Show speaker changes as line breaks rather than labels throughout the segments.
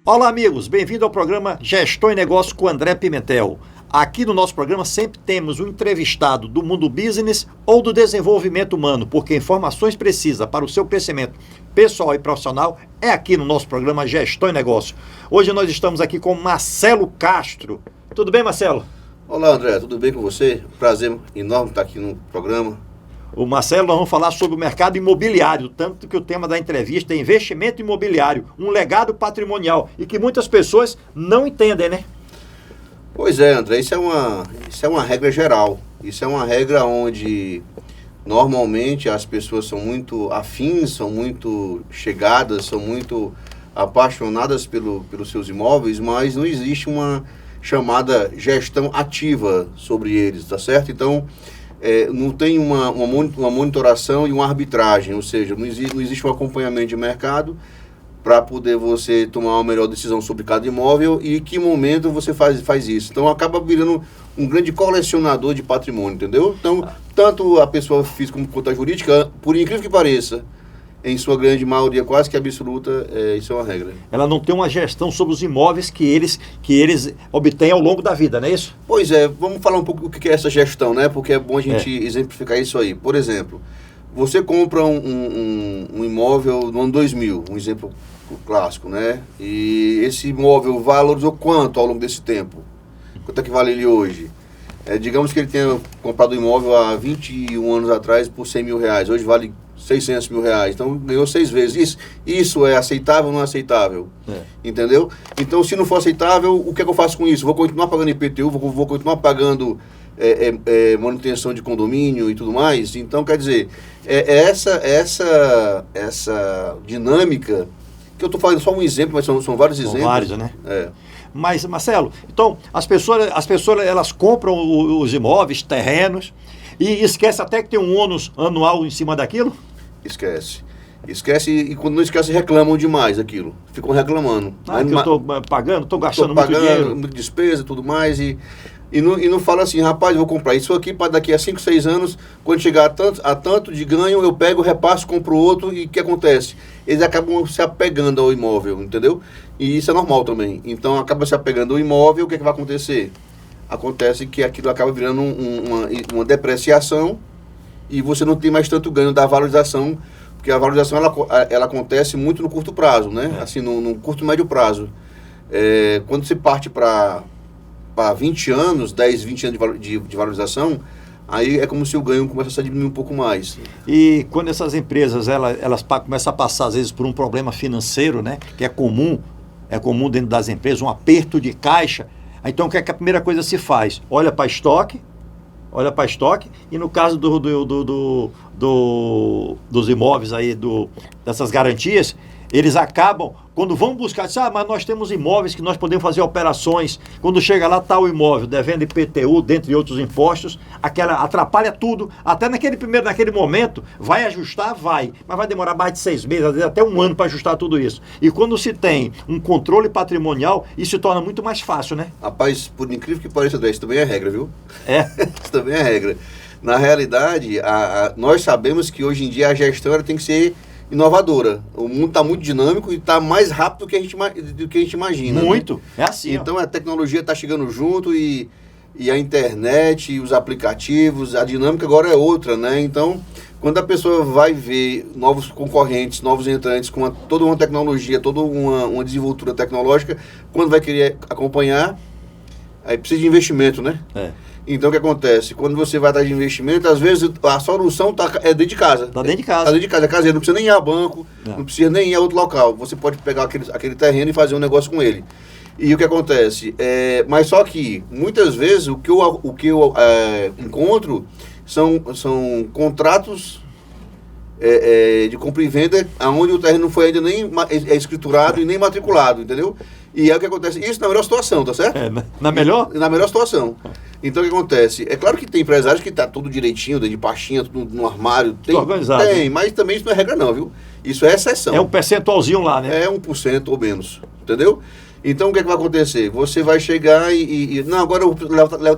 Olá, amigos, bem-vindo ao programa Gestão e Negócio com André Pimentel. Aqui no nosso programa sempre temos um entrevistado do mundo business ou do desenvolvimento humano, porque informações precisas para o seu crescimento pessoal e profissional é aqui no nosso programa Gestão e Negócio. Hoje nós estamos aqui com Marcelo Castro. Tudo bem, Marcelo?
Olá, André, tudo bem com você? Prazer enorme estar aqui no programa.
O Marcelo, nós vamos falar sobre o mercado imobiliário, tanto que o tema da entrevista é investimento imobiliário, um legado patrimonial, e que muitas pessoas não entendem, né?
Pois é, André, isso é uma regra geral. Isso é uma regra onde normalmente as pessoas são muito afins, são muito chegadas, são muito apaixonadas pelos seus imóveis, mas não existe uma chamada gestão ativa sobre eles, tá certo? Então, não tem uma monitoração e uma arbitragem, ou seja, não existe um acompanhamento de mercado para poder você tomar uma melhor decisão sobre cada imóvel e em que momento você faz isso. Então acaba virando um grande colecionador de patrimônio, entendeu? Então, tanto a pessoa física quanto a jurídica, por incrível que pareça, em sua grande maioria, quase que absoluta, isso é uma regra.
Ela não tem uma gestão sobre os imóveis que eles obtêm ao longo da vida, não é isso?
Pois é, vamos falar um pouco o que é essa gestão, né? Porque é bom a gente exemplificar isso aí. Por exemplo, você compra um imóvel no ano 2000, um exemplo clássico, né? E esse imóvel valorizou quanto ao longo desse tempo? Quanto é que vale ele hoje? Digamos que ele tenha comprado o imóvel há 21 anos atrás por 100 mil reais. Hoje vale 600 mil reais. Então ganhou 6 vezes. Isso é aceitável ou não é aceitável? Entendeu? Então, se não for aceitável, o que é que eu faço com isso? Vou continuar pagando IPTU, vou continuar pagando manutenção de condomínio e tudo mais? Então, quer dizer, essa dinâmica, que eu estou falando só um exemplo, mas são vários exemplos.
São vários, né? Mas, Marcelo, então, as pessoas elas compram os imóveis, terrenos, e esquece até que tem um ônus anual em cima daquilo?
Esquece, e quando não esquece, reclamam demais aquilo. Ficam reclamando.
Que eu estou pagando, estou gastando muito dinheiro.
Muita despesa e tudo mais, e não fala assim, rapaz, eu vou comprar isso aqui para daqui a 5, 6 anos, quando chegar a tanto de ganho, eu pego, repasso, compro outro, e o que acontece? Eles acabam se apegando ao imóvel, entendeu? E isso é normal também. Então, acaba se apegando ao imóvel, o que é que vai acontecer? Acontece que aquilo acaba virando uma depreciação e você não tem mais tanto ganho da valorização, porque a valorização ela acontece muito no curto prazo, né? Assim, no curto e médio prazo. Quando você parte para 20 anos, 10, 20 anos de valorização, aí é como se o ganho começasse a diminuir um pouco mais.
E quando essas empresas elas começam a passar, às vezes, por um problema financeiro, né? Que é comum dentro das empresas, um aperto de caixa. Então, o que é que a primeira coisa se faz? Olha para estoque, e no caso dos imóveis aí, dessas garantias, eles acabam, quando vão buscar, mas nós temos imóveis que nós podemos fazer operações, quando chega lá está o imóvel devendo IPTU, dentre outros impostos, atrapalha tudo, até naquele momento, vai ajustar, mas vai demorar mais de 6 meses, às vezes até um ano para ajustar tudo isso. E quando se tem um controle patrimonial, isso se torna muito mais fácil, né?
Rapaz, por incrível que pareça, isso também é regra, viu?
Isso
também é regra. Na realidade, nós sabemos que hoje em dia a gestão ela tem que ser inovadora. O mundo está muito dinâmico e está mais rápido do que a gente imagina.
Muito.
Né?
É assim.
Então a tecnologia está chegando junto e a internet, e os aplicativos, a dinâmica agora é outra, né? Então, quando a pessoa vai ver novos concorrentes, novos entrantes com toda uma tecnologia, toda uma desenvoltura tecnológica, quando vai querer acompanhar, aí precisa de investimento, né? Então, o que acontece? Quando você vai atrás de investimento, às vezes a solução é dentro de casa.
Está dentro de casa.
Está dentro de casa, é caseiro. Não precisa nem ir a banco, não precisa nem ir a outro local. Você pode pegar aquele terreno e fazer um negócio com ele. E o que acontece? Mas só que, muitas vezes, o que eu encontro são contratos de compra e venda, onde o terreno não foi ainda nem escriturado e nem matriculado, entendeu? E é o que acontece. Isso na melhor situação, tá certo?
Na melhor?
Na melhor situação. Então, o que acontece? É claro que tem empresários que tá tudo direitinho, dentro de pastinha, tudo no armário. Tem,
organizado.
Tem, mas também isso não é regra não, viu? Isso é exceção.
É um percentualzinho lá, né?
É 1% ou menos, entendeu? Então, o que é que vai acontecer? Você vai chegar não, agora eu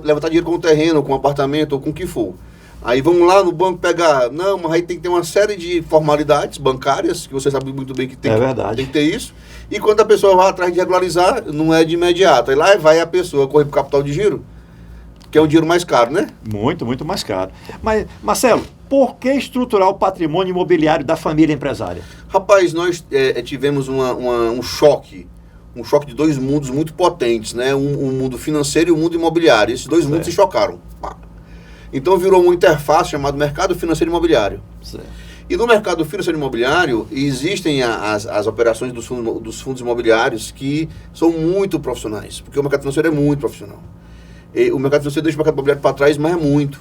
levantar dinheiro com o terreno, com o apartamento, ou com o que for. Aí vamos lá no banco pegar. Não, mas aí tem que ter uma série de formalidades bancárias, que você sabe muito bem que tem, tem que ter isso. E quando a pessoa vai atrás de regularizar, não é de imediato. Aí lá vai a pessoa correr para o capital de giro, que é um dinheiro mais caro, né?
Muito, muito mais caro. Mas, Marcelo, por que estruturar o patrimônio imobiliário da família empresária?
Rapaz, nós tivemos um choque de dois mundos muito potentes, né? Um mundo financeiro e um mundo imobiliário. Esses dois mundos se chocaram. Então virou uma interface chamada mercado financeiro imobiliário.
Certo.
E no mercado financeiro imobiliário existem as operações dos fundos imobiliários que são muito profissionais, porque o mercado financeiro é muito profissional. E o mercado financeiro deixa o mercado imobiliário para trás, mas é muito.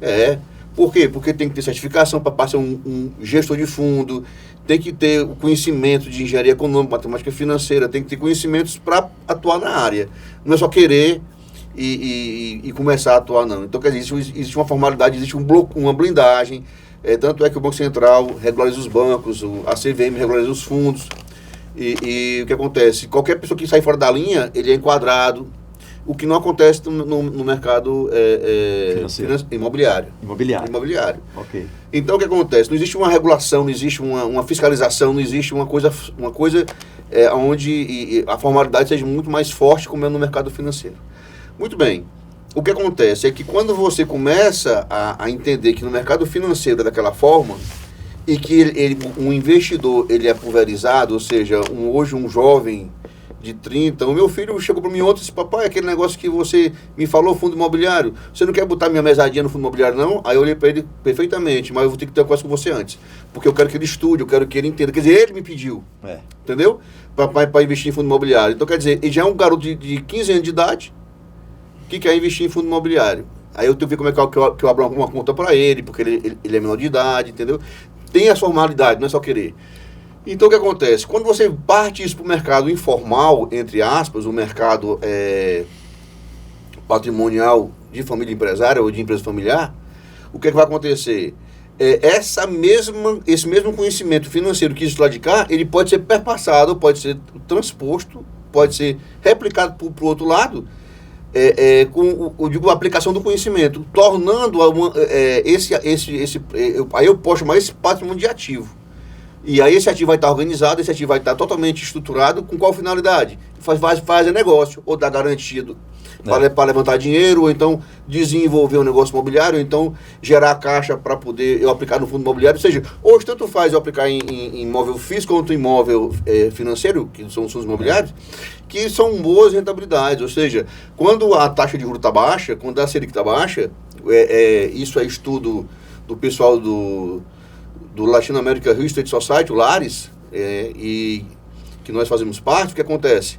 É. Por quê? Porque tem que ter certificação para ser um gestor de fundo, tem que ter o conhecimento de engenharia econômica, matemática financeira, tem que ter conhecimentos para atuar na área. Não é só querer e começar a atuar, não. Então, quer dizer, existe uma formalidade, existe uma blindagem. Tanto é que o Banco Central regulariza os bancos, a CVM regulariza os fundos. E o que acontece? Qualquer pessoa que sai fora da linha, ele é enquadrado. O que não acontece no mercado imobiliário.
Ok.
Então, o que acontece? Não existe uma regulação, não existe uma fiscalização, não existe uma coisa onde a formalidade seja muito mais forte como é no mercado financeiro. Muito bem. O que acontece é que quando você começa a entender que no mercado financeiro é daquela forma, e que um investidor ele é pulverizado, ou seja, hoje um jovem de 30, o meu filho chegou para mim ontem e disse: papai, aquele negócio que você me falou, fundo imobiliário, você não quer botar minha mesadinha no fundo imobiliário, não? Aí eu olhei para ele perfeitamente, mas eu vou ter que ter uma coisa com você antes, porque eu quero que ele estude, eu quero que ele entenda. Quer dizer, ele me pediu, entendeu? Para investir em fundo imobiliário. Então, quer dizer, ele já é um garoto de 15 anos de idade que quer investir em fundo imobiliário. Aí eu tenho que ver como é que eu abro uma conta para ele, porque ele é menor de idade, entendeu? Tem a formalidade, não é só querer. Então, o que acontece? Quando você parte isso para o mercado informal, entre aspas, o mercado patrimonial de família empresária ou de empresa familiar, o que vai acontecer? Esse mesmo conhecimento financeiro que existe lá de cá, ele pode ser perpassado, pode ser transposto, pode ser replicado para o outro lado, com a aplicação do conhecimento, tornando aí eu posso chamar esse patrimônio de ativo. E aí esse ativo vai estar organizado, esse ativo vai estar totalmente estruturado, com qual finalidade? Fazer negócio, ou dar garantia para levantar dinheiro, ou então desenvolver um negócio imobiliário, ou então gerar caixa para poder eu aplicar no fundo imobiliário. Ou seja, hoje tanto faz eu aplicar em imóvel físico quanto em imóvel financeiro, que são os fundos imobiliários, que são boas rentabilidades. Ou seja, quando a taxa de juros está baixa, quando a Selic está baixa, isso é estudo do pessoal do Latin American Real Estate Society, o LARES, e que nós fazemos parte. O que acontece?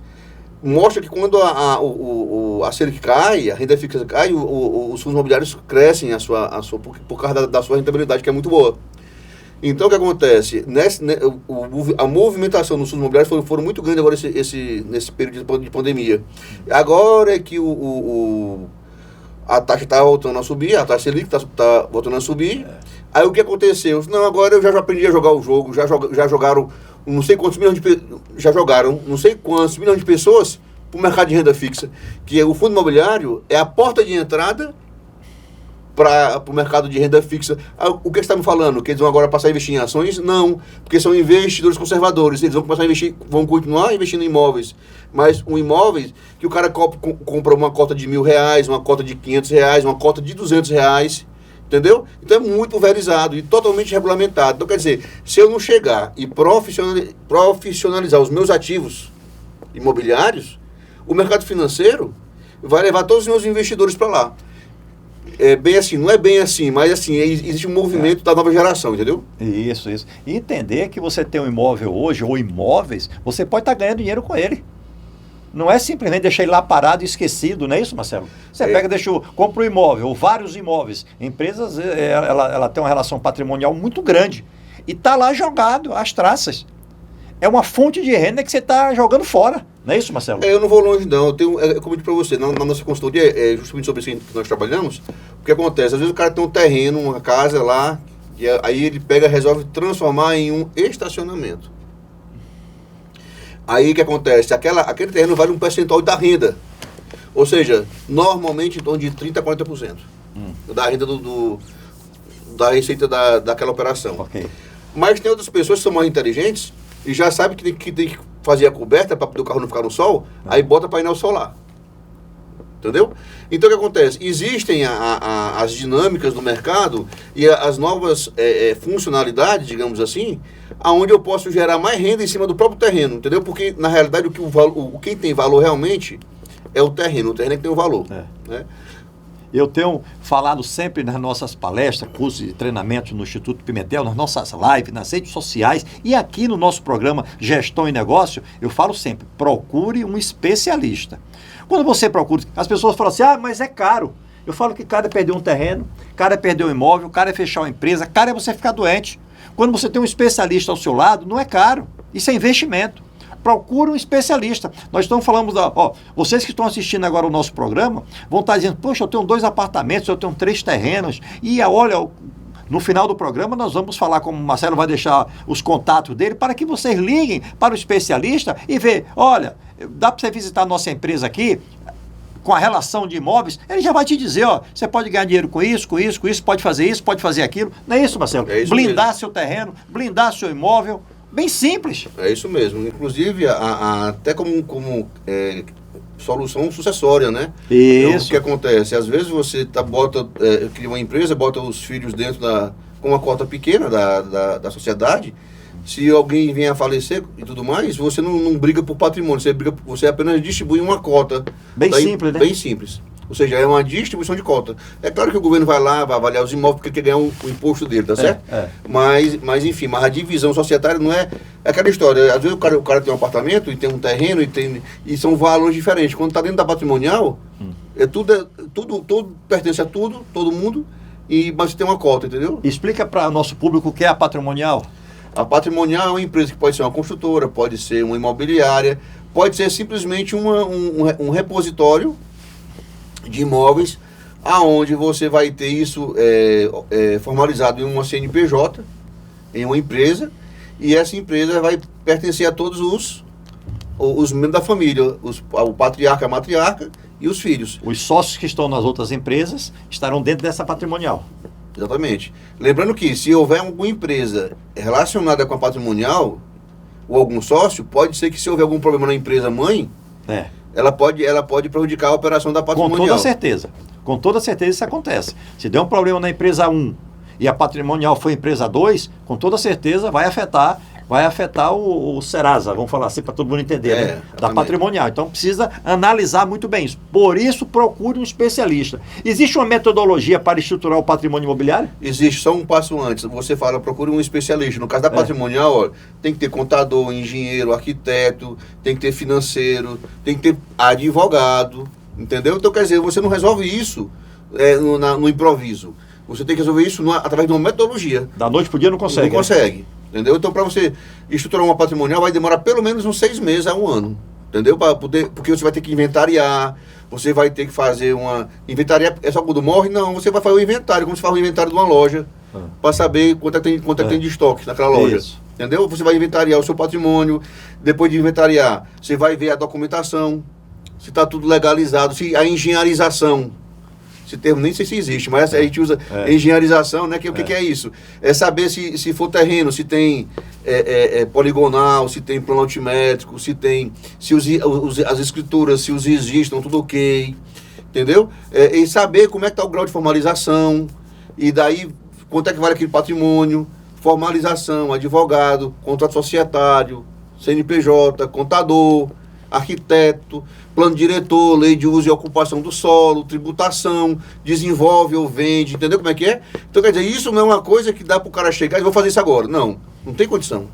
Mostra que quando a Selic cai, a renda fixa cai, os fundos imobiliários crescem por causa da sua rentabilidade, que é muito boa. Então, o que acontece? A movimentação nos fundos imobiliários foram muito grande agora nesse período de pandemia. Agora é que a taxa está voltando a subir, a taxa Selic está voltando a subir. Aí o que aconteceu? Não, agora eu já aprendi a jogar o jogo, já jogaram não sei quantos milhões de pessoas para o mercado de renda fixa. Que o fundo imobiliário é a porta de entrada para o mercado de renda fixa. O que você está me falando? Que eles vão agora passar a investir em ações? Não, porque são investidores conservadores. Eles vão começar a investir, vão continuar investindo em imóveis. Mas um imóvel que o cara compra uma cota de R$1.000, uma cota de R$500, uma cota de R$200, entendeu? Então é muito pulverizado e totalmente regulamentado. Então, quer dizer, se eu não chegar e profissionalizar os meus ativos imobiliários, o mercado financeiro vai levar todos os meus investidores para lá. Bem assim, não é bem assim, mas assim, existe um movimento da nova geração, entendeu?
Isso. E entender que você tem um imóvel hoje, ou imóveis, você pode estar ganhando dinheiro com ele. Não é simplesmente deixar ele lá parado e esquecido, não é isso, Marcelo? Você compra um imóvel, ou vários imóveis. Empresas, ela tem uma relação patrimonial muito grande. E está lá jogado, às traças. É uma fonte de renda que você está jogando fora. Não é isso, Marcelo?
Eu não vou longe, não. Como eu disse para você, na nossa consultoria, justamente sobre isso que nós trabalhamos, o que acontece? Às vezes o cara tem um terreno, uma casa lá, e aí ele resolve transformar em um estacionamento. Aí o que acontece? Aquele terreno vale um percentual da renda. Ou seja, normalmente em torno de 30% a 40% da renda da receita daquela operação.
Ok.
Mas tem outras pessoas que são mais inteligentes e já sabem que tem que fazer a coberta para o carro não ficar no sol, aí bota painel solar. Entendeu? Então o que acontece? Existem as dinâmicas do mercado e as novas funcionalidades, digamos assim, aonde eu posso gerar mais renda em cima do próprio terreno, entendeu? Porque na realidade quem tem valor realmente é o terreno é que tem o valor. Né?
Eu tenho falado sempre nas nossas palestras, cursos e treinamentos no Instituto Pimentel, nas nossas lives, nas redes sociais e aqui no nosso programa Gestão e Negócio, eu falo sempre, procure um especialista. Quando você procura, as pessoas falam assim, mas é caro. Eu falo que caro é perder um terreno, caro é perder um imóvel, caro é fechar uma empresa, caro é você ficar doente. Quando você tem um especialista ao seu lado, não é caro, isso é investimento. Procure um especialista. Nós estamos falando vocês que estão assistindo agora o nosso programa, vão estar dizendo, poxa, eu tenho 2 apartamentos, eu tenho 3 terrenos, e olha, no final do programa nós vamos falar, como o Marcelo vai deixar os contatos dele, para que vocês liguem para o especialista e ver, olha, dá para você visitar a nossa empresa aqui, com a relação de imóveis, ele já vai te dizer, você pode ganhar dinheiro com isso, pode fazer isso, pode fazer aquilo. Não é isso, Marcelo?
É isso
blindar
mesmo.
Seu terreno, blindar seu imóvel. Bem simples.
É isso mesmo. Inclusive, até como solução sucessória, né?
Isso.
O que acontece? Às vezes você cria uma empresa, bota os filhos dentro com uma cota pequena da sociedade. Se alguém vier a falecer e tudo mais, você não briga por patrimônio, você apenas distribui uma cota.
Bem simples, né?
Bem simples. Ou seja, é uma distribuição de cota. É claro que o governo vai lá, vai avaliar os imóveis porque quer ganhar o imposto dele, tá certo? Mas enfim, a divisão societária não é aquela história. Às vezes o cara tem um apartamento e tem um terreno e são valores diferentes. Quando está dentro da patrimonial, tudo pertence a todo mundo, mas tem uma cota, entendeu?
Explica para o nosso público o que é a patrimonial.
A patrimonial é uma empresa que pode ser uma construtora, pode ser uma imobiliária, pode ser simplesmente um repositório de imóveis, aonde você vai ter isso formalizado em uma CNPJ, em uma empresa, e essa empresa vai pertencer a todos os membros da família, o patriarca, a matriarca e os filhos.
Os sócios que estão nas outras empresas estarão dentro dessa patrimonial.
Exatamente. Lembrando que se houver alguma empresa relacionada com a patrimonial, ou algum sócio, pode ser que se houver algum problema na empresa mãe, ela pode prejudicar a operação da patrimonial. Com toda certeza isso acontece. Se der um problema na empresa 1 e a patrimonial foi empresa 2, com toda certeza vai afetar o Serasa, vamos falar assim para todo mundo entender, né? Da patrimonial. Então precisa analisar muito bem isso. Por isso procure um especialista. Existe uma metodologia para estruturar o patrimônio imobiliário? Existe, só um passo antes. Você fala, procure um especialista. No caso da patrimonial, tem que ter contador, engenheiro, arquiteto, tem que ter financeiro, tem que ter advogado, entendeu? Então quer dizer, você não resolve isso no improviso. Você tem que resolver isso através de uma metodologia.
Da noite para o dia não consegue.
Não consegue. Entendeu? Então, para você estruturar uma patrimonial, vai demorar pelo menos uns 6 meses a 1 ano. Entendeu? Porque você vai ter que inventariar, você vai ter que fazer inventariar é só quando morre? Não, você vai fazer o inventário, como se faz o inventário de uma loja, para saber quanto tem de estoque naquela loja.
Isso.
Entendeu? Você vai inventariar o seu patrimônio, depois de inventariar, você vai ver a documentação, se está tudo legalizado, se a engenharização. Esse termo nem sei se existe, mas a gente usa engenharização, né? O que é isso? É saber se for terreno, se tem poligonal, se tem plano altimétrico, se as escrituras, se os registros estão tudo ok, entendeu? E saber como é que está o grau de formalização, e daí quanto é que vale aquele patrimônio, formalização, advogado, contrato societário, CNPJ, contador, arquiteto, plano diretor, lei de uso e ocupação do solo, tributação, desenvolve ou vende, entendeu como é que é? Então, quer dizer, isso não é uma coisa que dá para o cara chegar e vou fazer isso agora. Não tem condição.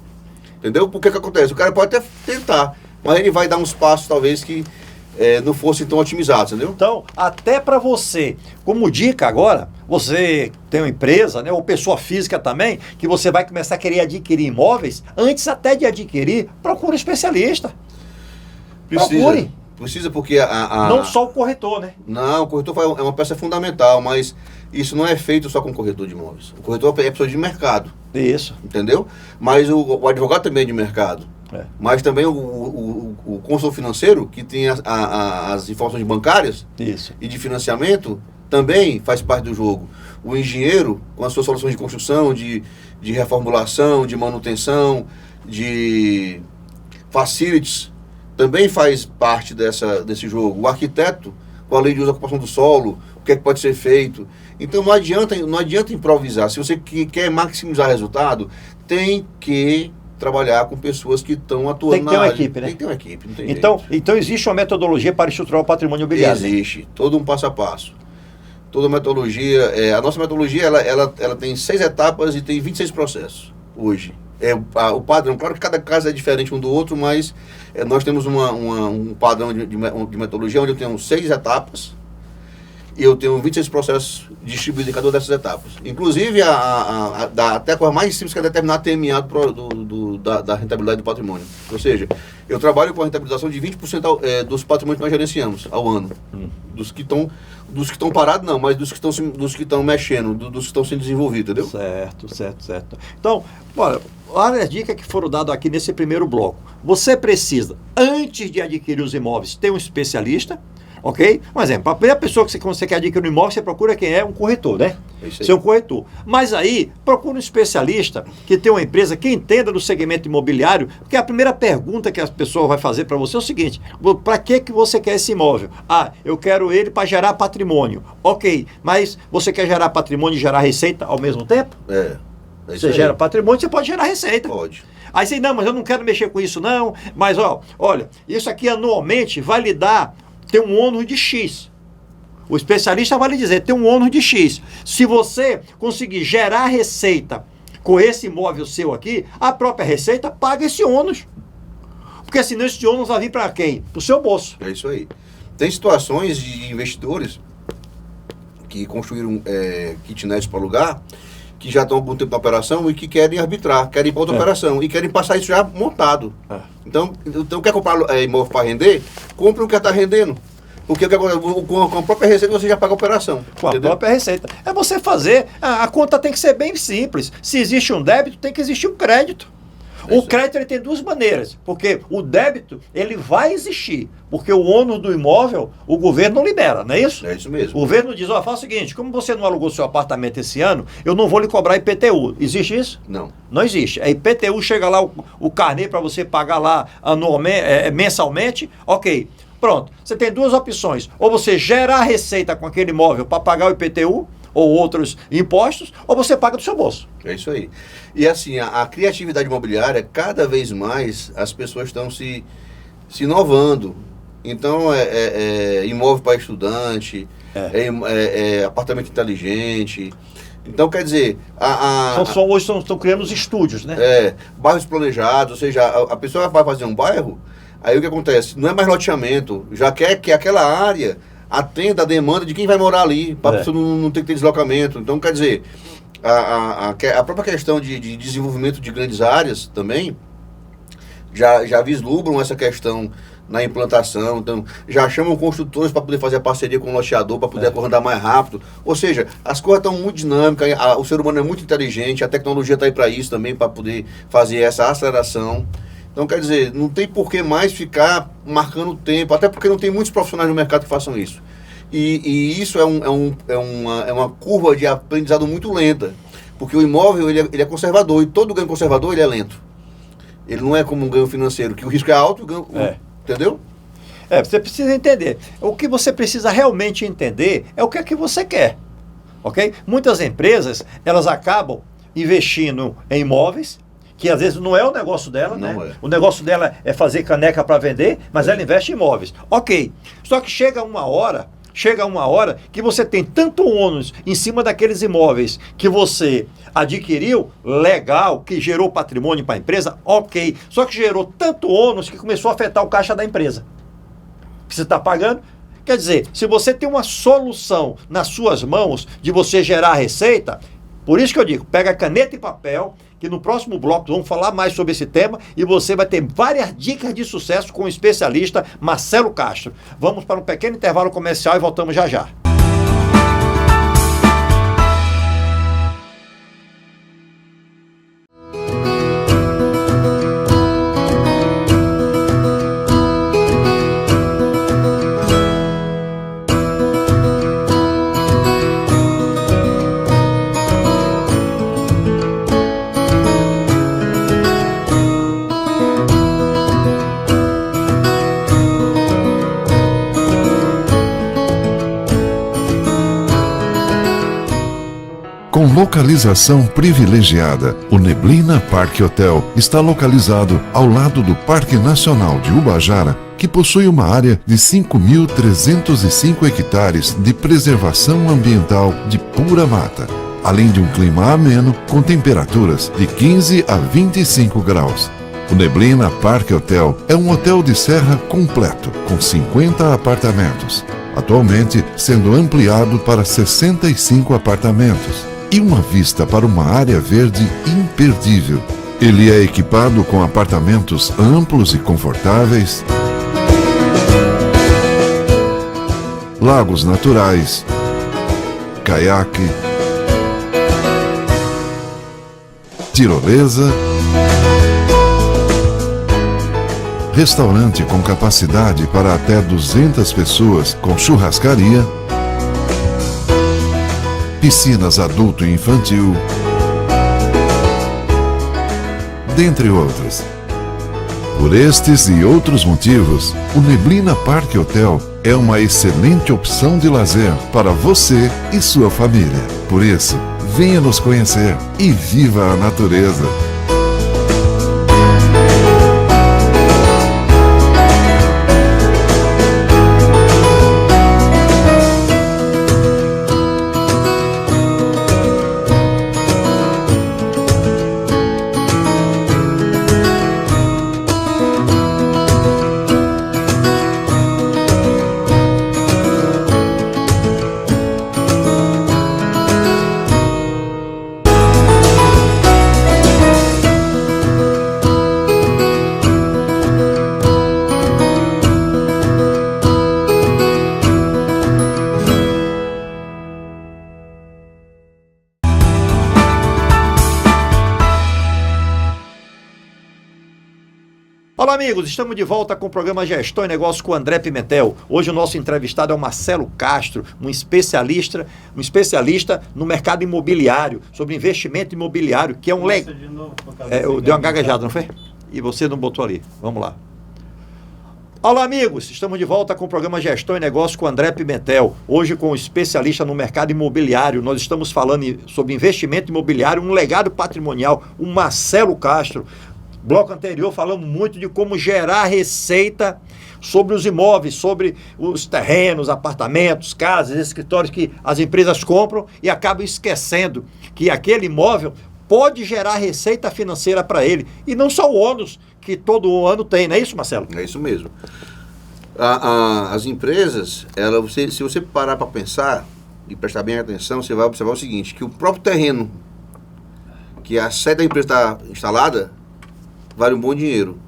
Entendeu? Porque que acontece? O cara pode até tentar, mas ele vai dar uns passos, talvez, que não fossem tão otimizados, entendeu?
Então, até para você, como dica agora, você tem uma empresa, né, ou pessoa física também, que você vai começar a querer adquirir imóveis, antes até de adquirir, procure um especialista.
Precisa porque
não só o corretor, né?
Não, o corretor é uma peça fundamental, mas isso não é feito só com o corretor de imóveis. O corretor é pessoa de mercado.
Isso.
Entendeu? Mas o advogado também é de mercado. Mas também o consultor financeiro, que tem as informações bancárias e de financiamento, também faz parte do jogo. O engenheiro, com as suas soluções de construção, de reformulação, de manutenção, de facilities, também faz parte desse jogo. O arquiteto, com a lei de uso e ocupação do solo, o que é que pode ser feito. Então não adianta improvisar. Se você quer maximizar resultado, tem que trabalhar com pessoas que estão atuando na área.
Tem que ter uma equipe, né?
Tem que ter uma equipe, não tem
Então existe uma metodologia para estruturar o patrimônio imobiliário.
Existe, todo um passo a passo. Toda metodologia, a nossa metodologia, ela tem 6 etapas e tem 26 processos, hoje. O padrão, claro que cada caso é diferente um do outro, mas nós temos um padrão de metodologia onde eu tenho 6 etapas e eu tenho 26 processos distribuídos em cada uma dessas etapas. Inclusive, até a coisa mais simples que é determinar a TMA da rentabilidade do patrimônio. Ou seja, eu trabalho com a rentabilização de 20% dos patrimônios que nós gerenciamos ao ano. Dos que estão parados, não, mas dos que estão mexendo, dos que estão sendo desenvolvidos, entendeu?
Certo. Então, olha, várias dicas que foram dadas aqui nesse primeiro bloco. Você precisa, antes de adquirir os imóveis, ter um especialista, ok? Um exemplo, a primeira pessoa que você quer adquirir um imóvel, você procura quem é? Um corretor, né? Ser um corretor. Mas aí, procura um especialista que tenha uma empresa que entenda do segmento imobiliário, porque a primeira pergunta que a pessoa vai fazer para você é o seguinte: para que você quer esse imóvel? Eu quero ele para gerar patrimônio. Ok, mas você quer gerar patrimônio e gerar receita ao mesmo tempo? Você gera patrimônio, você pode gerar receita.
Pode.
Aí você, não, mas eu não quero mexer com isso não, mas olha, isso aqui anualmente vai lhe dar, tem um ônus de X. O especialista vai lhe dizer, tem um ônus de X. Se você conseguir gerar receita com esse imóvel seu aqui, a própria receita paga esse ônus. Porque senão esse ônus vai vir para quem? Para o seu bolso.
É isso aí. Tem situações de investidores que construíram kitnets para alugar, que já estão há algum tempo na operação e que querem arbitrar, querem ir para outra operação e querem passar isso já montado. Então quer comprar imóvel para render? Compre o que está rendendo. Porque com a própria receita você já paga a operação.
Com a própria receita. É você fazer, a conta tem que ser bem simples. Se existe um débito, tem que existir um crédito. O crédito ele tem duas maneiras, porque o débito ele vai existir, porque o ônus do imóvel o governo não libera, não é isso?
É isso mesmo.
O governo diz, faz o seguinte, como você não alugou seu apartamento esse ano, eu não vou lhe cobrar IPTU. Existe isso?
Não.
Não existe. A IPTU chega lá, o carnê para você pagar lá anualmente, mensalmente, ok. Pronto, você tem duas opções, ou você gera a receita com aquele imóvel para pagar o IPTU, ou outros impostos, ou você paga do seu bolso.
É isso aí. E assim, a criatividade imobiliária, cada vez mais as pessoas estão se inovando. Então, imóvel para estudante, apartamento inteligente. Então, quer dizer...
Hoje estão criando os estúdios, né?
Bairros planejados, ou seja, a pessoa vai fazer um bairro, aí o que acontece? Não é mais loteamento, já quer que aquela área atenda a demanda de quem vai morar ali, para a pessoa não ter que ter deslocamento. Então, quer dizer, a própria questão de desenvolvimento de grandes áreas também já vislumbram essa questão na implantação. Então, já chamam construtores para poder fazer a parceria com o loteador, para poder andar mais rápido. Ou seja, as coisas estão muito dinâmicas, o ser humano é muito inteligente, a tecnologia está aí para isso também, para poder fazer essa aceleração. Então, quer dizer, não tem por que mais ficar marcando o tempo, até porque não tem muitos profissionais no mercado que façam isso. E isso é uma curva de aprendizado muito lenta, porque o imóvel ele é conservador, e todo ganho conservador ele é lento. Ele não é como um ganho financeiro, que o risco é alto, o ganho, entendeu?
Você precisa entender. O que você precisa realmente entender é o que é que você quer, ok? Muitas empresas, elas acabam investindo em imóveis, que às vezes não é o negócio dela, né? O negócio dela é fazer caneca para vender, mas ela investe em imóveis. Ok. Só que chega uma hora que você tem tanto ônus em cima daqueles imóveis que você adquiriu, legal, que gerou patrimônio para a empresa, ok. Só que gerou tanto ônus que começou a afetar o caixa da empresa. Que você está pagando. Quer dizer, se você tem uma solução nas suas mãos de você gerar receita, por isso que eu digo, pega caneta e papel, que no próximo bloco vamos falar mais sobre esse tema e você vai ter várias dicas de sucesso com o especialista Marcelo Castro. Vamos para um pequeno intervalo comercial e voltamos já já.
Com localização privilegiada, o Neblina Park Hotel está localizado ao lado do Parque Nacional de Ubajara, que possui uma área de 5.305 hectares de preservação ambiental de pura mata, além de um clima ameno com temperaturas de 15 a 25 graus. O Neblina Park Hotel é um hotel de serra completo, com 50 apartamentos, atualmente sendo ampliado para 65 apartamentos, e uma vista para uma área verde imperdível. Ele é equipado com apartamentos amplos e confortáveis, lagos naturais, caiaque, tirolesa, restaurante com capacidade para até 200 pessoas com churrascaria, piscinas adulto e infantil, dentre outros. Por estes e outros motivos, o Neblina Park Hotel é uma excelente opção de lazer para você e sua família. Por isso, venha nos conhecer e viva a natureza.
Olá, amigos, estamos de volta com o programa Gestão e Negócios com o André Pimentel. Hoje o nosso entrevistado é o Marcelo Castro, um especialista no mercado imobiliário, sobre investimento imobiliário, que é um legado. Deu uma gaguejada, não foi? E você não botou ali. Vamos lá. Olá, amigos, estamos de volta com o programa Gestão e Negócios com o André Pimentel. Hoje com um especialista no mercado imobiliário. Nós estamos falando sobre investimento imobiliário, um legado patrimonial, o Marcelo Castro. Bloco anterior falamos muito de como gerar receita sobre os imóveis, sobre os terrenos, apartamentos, casas, escritórios que as empresas compram e acabam esquecendo que aquele imóvel pode gerar receita financeira para ele. E não só o ônus que todo ano tem, não é isso, Marcelo?
É isso mesmo. As empresas, se você parar para pensar e prestar bem atenção, você vai observar o seguinte, que o próprio terreno que a sede da empresa está instalada vale um bom dinheiro.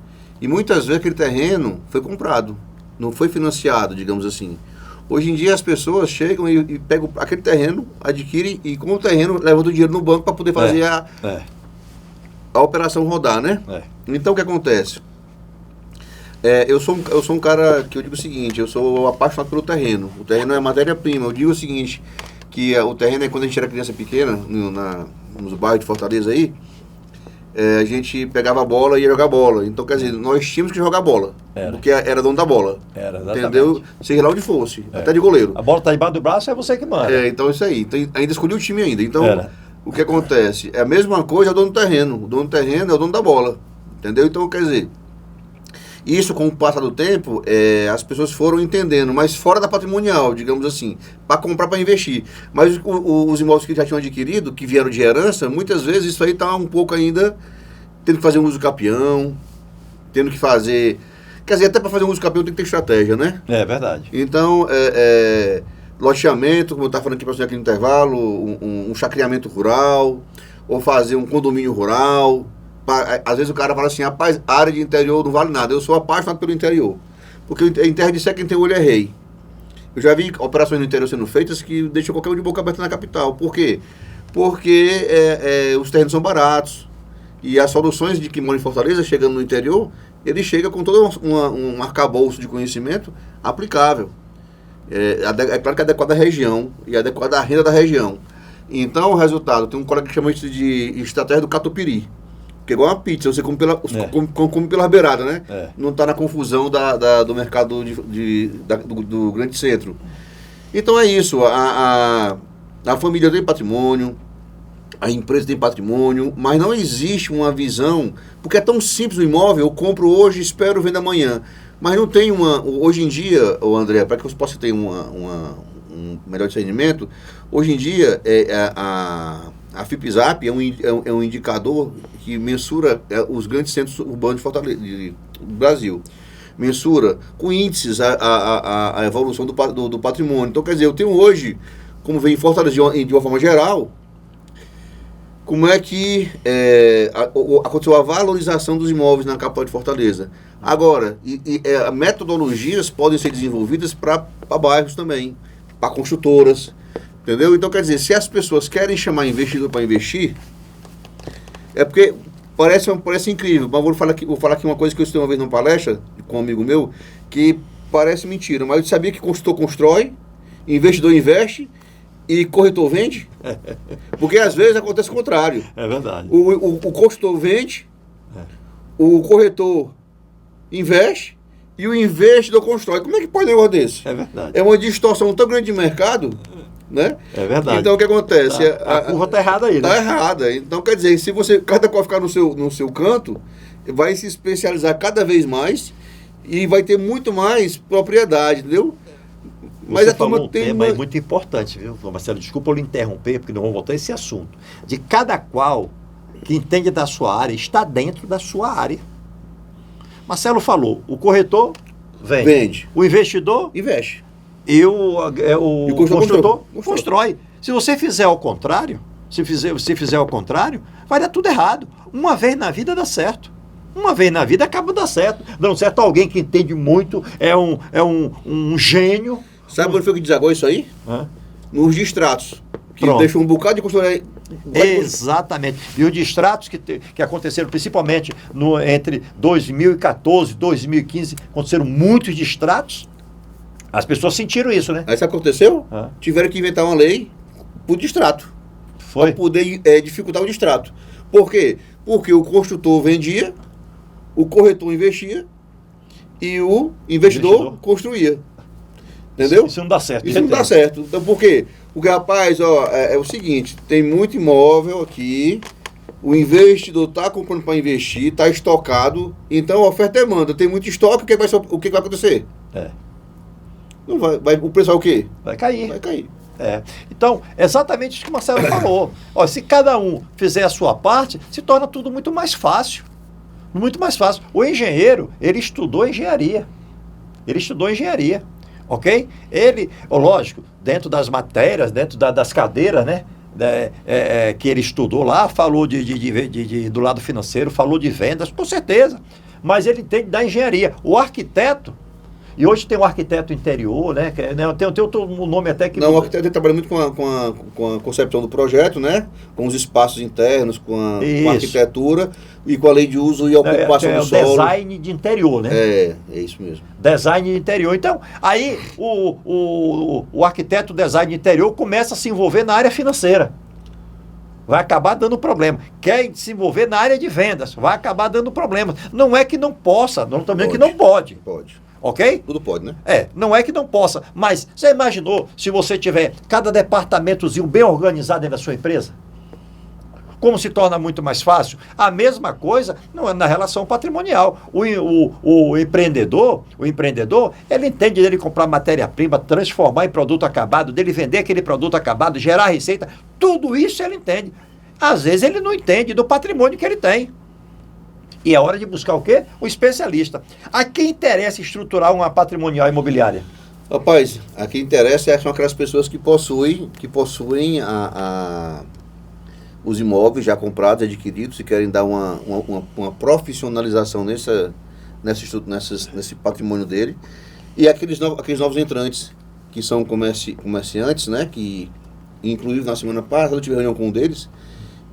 E muitas vezes aquele terreno foi comprado, não foi financiado, digamos assim. Hoje em dia as pessoas chegam e pegam aquele terreno, adquirem e com o terreno levam o dinheiro no banco para poder fazer a operação rodar, né? Então o que acontece? Eu sou um cara que eu digo o seguinte, eu sou apaixonado pelo terreno. O terreno é matéria-prima. Eu digo o seguinte, que o terreno é quando a gente era criança pequena, nos bairros de Fortaleza aí, a gente pegava a bola e ia jogar bola. Então, quer dizer, nós tínhamos que jogar bola. Porque era dono da bola. Entendeu? Seja lá onde fosse, até de goleiro.
A bola está debaixo do braço, é você que manda.
Então isso aí. Então, ainda escolhi o time ainda. Então, o que acontece? É a mesma coisa, é o dono do terreno. O dono do terreno é o dono da bola. Entendeu? Então, quer dizer, isso com o passar do tempo, as pessoas foram entendendo, mas fora da patrimonial, digamos assim, para comprar, para investir. Mas os imóveis que já tinham adquirido, que vieram de herança, muitas vezes isso aí está um pouco ainda tendo que fazer um uso capião, tendo que fazer... Quer dizer, até para fazer um uso capião tem que ter estratégia, né?
É verdade.
Então, loteamento, como eu estava falando aqui para você aqui no intervalo, um chacreamento rural, ou fazer um condomínio rural. Às vezes o cara fala assim, rapaz, área de interior não vale nada. Eu sou apaixonado pelo interior. Porque em terra de seca quem tem olho é rei. Eu já vi operações no interior sendo feitas que deixam qualquer um de boca aberta na capital. Por quê? Porque os terrenos são baratos. E as soluções de quem mora em Fortaleza, chegando no interior, ele chega com todo um arcabouço de conhecimento aplicável. É claro que é adequado à região e adequado à renda da região. Então, o resultado, tem um colega que chama isso de estratégia do catupiry. Que é igual uma pizza, você come pela beirada, né? Não está na confusão do mercado do grande centro. Então é isso, a família tem patrimônio, a empresa tem patrimônio, mas não existe uma visão, porque é tão simples o imóvel, eu compro hoje, espero vender amanhã. Mas não tem hoje em dia, André, para que você possa ter um melhor discernimento, hoje em dia a FIPZAP é um indicador que mensura os grandes centros urbanos de Fortaleza, do Brasil. Mensura com índices a evolução do patrimônio. Então, quer dizer, eu tenho hoje, como vem em Fortaleza de uma forma geral, como é que aconteceu a valorização dos imóveis na capital de Fortaleza. Agora, metodologias podem ser desenvolvidas para bairros também, para construtoras, entendeu? Então, quer dizer, se as pessoas querem chamar investidor para investir, é porque parece incrível, mas vou falar aqui uma coisa que eu escutei uma vez numa palestra com um amigo meu, que parece mentira, mas eu sabia que construtor constrói, investidor investe, e corretor vende? Porque às vezes acontece o contrário.
É verdade.
O construtor vende, o corretor investe e o investidor constrói. Como é que pode um negócio desse?
É verdade.
É uma distorção tão grande de mercado, né?
É verdade.
Então o que acontece?
A curva está errada aí, né?
Está errada. Então quer dizer, se você, cada qual ficar no seu canto, vai se especializar cada vez mais e vai ter muito mais propriedade, entendeu?
Mas a turma tem tema muito importante, viu, Marcelo? Desculpa eu lhe interromper, porque não vamos voltar a esse assunto. De cada qual que entende da sua área, está dentro da sua área. Marcelo falou, o corretor vende. O investidor
investe.
E o construtor constrói. Se você fizer ao contrário, vai dar tudo errado. Uma vez na vida dá certo. Uma vez na vida acaba dando certo. Dando certo alguém que entende muito, é um gênio.
Sabe quando foi que desagou isso aí? Nos distratos. Que deixou um bocado de construir.
Exatamente. E os distratos que aconteceram principalmente entre 2014 e 2015, aconteceram muitos distratos. As pessoas sentiram isso, né?
Aí sabe o que aconteceu? Tiveram que inventar uma lei por distrato.
Foi.
Para poder dificultar o distrato. Por quê? Porque o construtor vendia, o corretor investia e o investidor construía. Entendeu?
Isso não dá certo.
Isso não dá certo. Então, por quê? Porque, rapaz, é o seguinte, tem muito imóvel aqui, o investidor está comprando para investir, está estocado, então a oferta é demanda. Tem muito estoque, o que vai acontecer? Não vai, o preço vai o quê?
Vai cair.
Vai cair.
Então, exatamente isso que o Marcelo falou. Se cada um fizer a sua parte, se torna tudo muito mais fácil. Muito mais fácil. O engenheiro, ele estudou engenharia. Ok? Ele, lógico, dentro das matérias, dentro das cadeiras, né? Que ele estudou lá, falou do lado financeiro, falou de vendas, com certeza. Mas ele entende da engenharia. O arquiteto, e hoje tem um arquiteto interior, né? Tem outro nome até que...
Não, o arquiteto trabalha muito com a concepção do projeto, né? Com os espaços internos, com a arquitetura e com a lei de uso e ocupação do solo.
É o design de interior, né?
É isso mesmo.
Design de interior. Então, aí o arquiteto design de interior começa a se envolver na área financeira. Vai acabar dando problema. Quer se envolver na área de vendas, vai acabar dando problema. Não é que não possa, não também que não pode.
Pode.
Ok?
Tudo pode, né?
Não é que não possa. Mas você imaginou se você tiver cada departamentozinho bem organizado dentro da sua empresa? Como se torna muito mais fácil? A mesma coisa na relação patrimonial. O empreendedor, ele entende dele comprar matéria-prima, transformar em produto acabado, dele vender aquele produto acabado, gerar receita. Tudo isso ele entende. Às vezes ele não entende do patrimônio que ele tem. E é hora de buscar o quê? O especialista. A quem interessa estruturar uma patrimonial imobiliária?
Rapaz, a quem interessa são aquelas pessoas que possuem os imóveis já comprados, adquiridos, e querem dar uma profissionalização nesse patrimônio dele. E aqueles novos entrantes, que são comerciantes, né? Que, inclusive, na semana passada, eu tive reunião com um deles,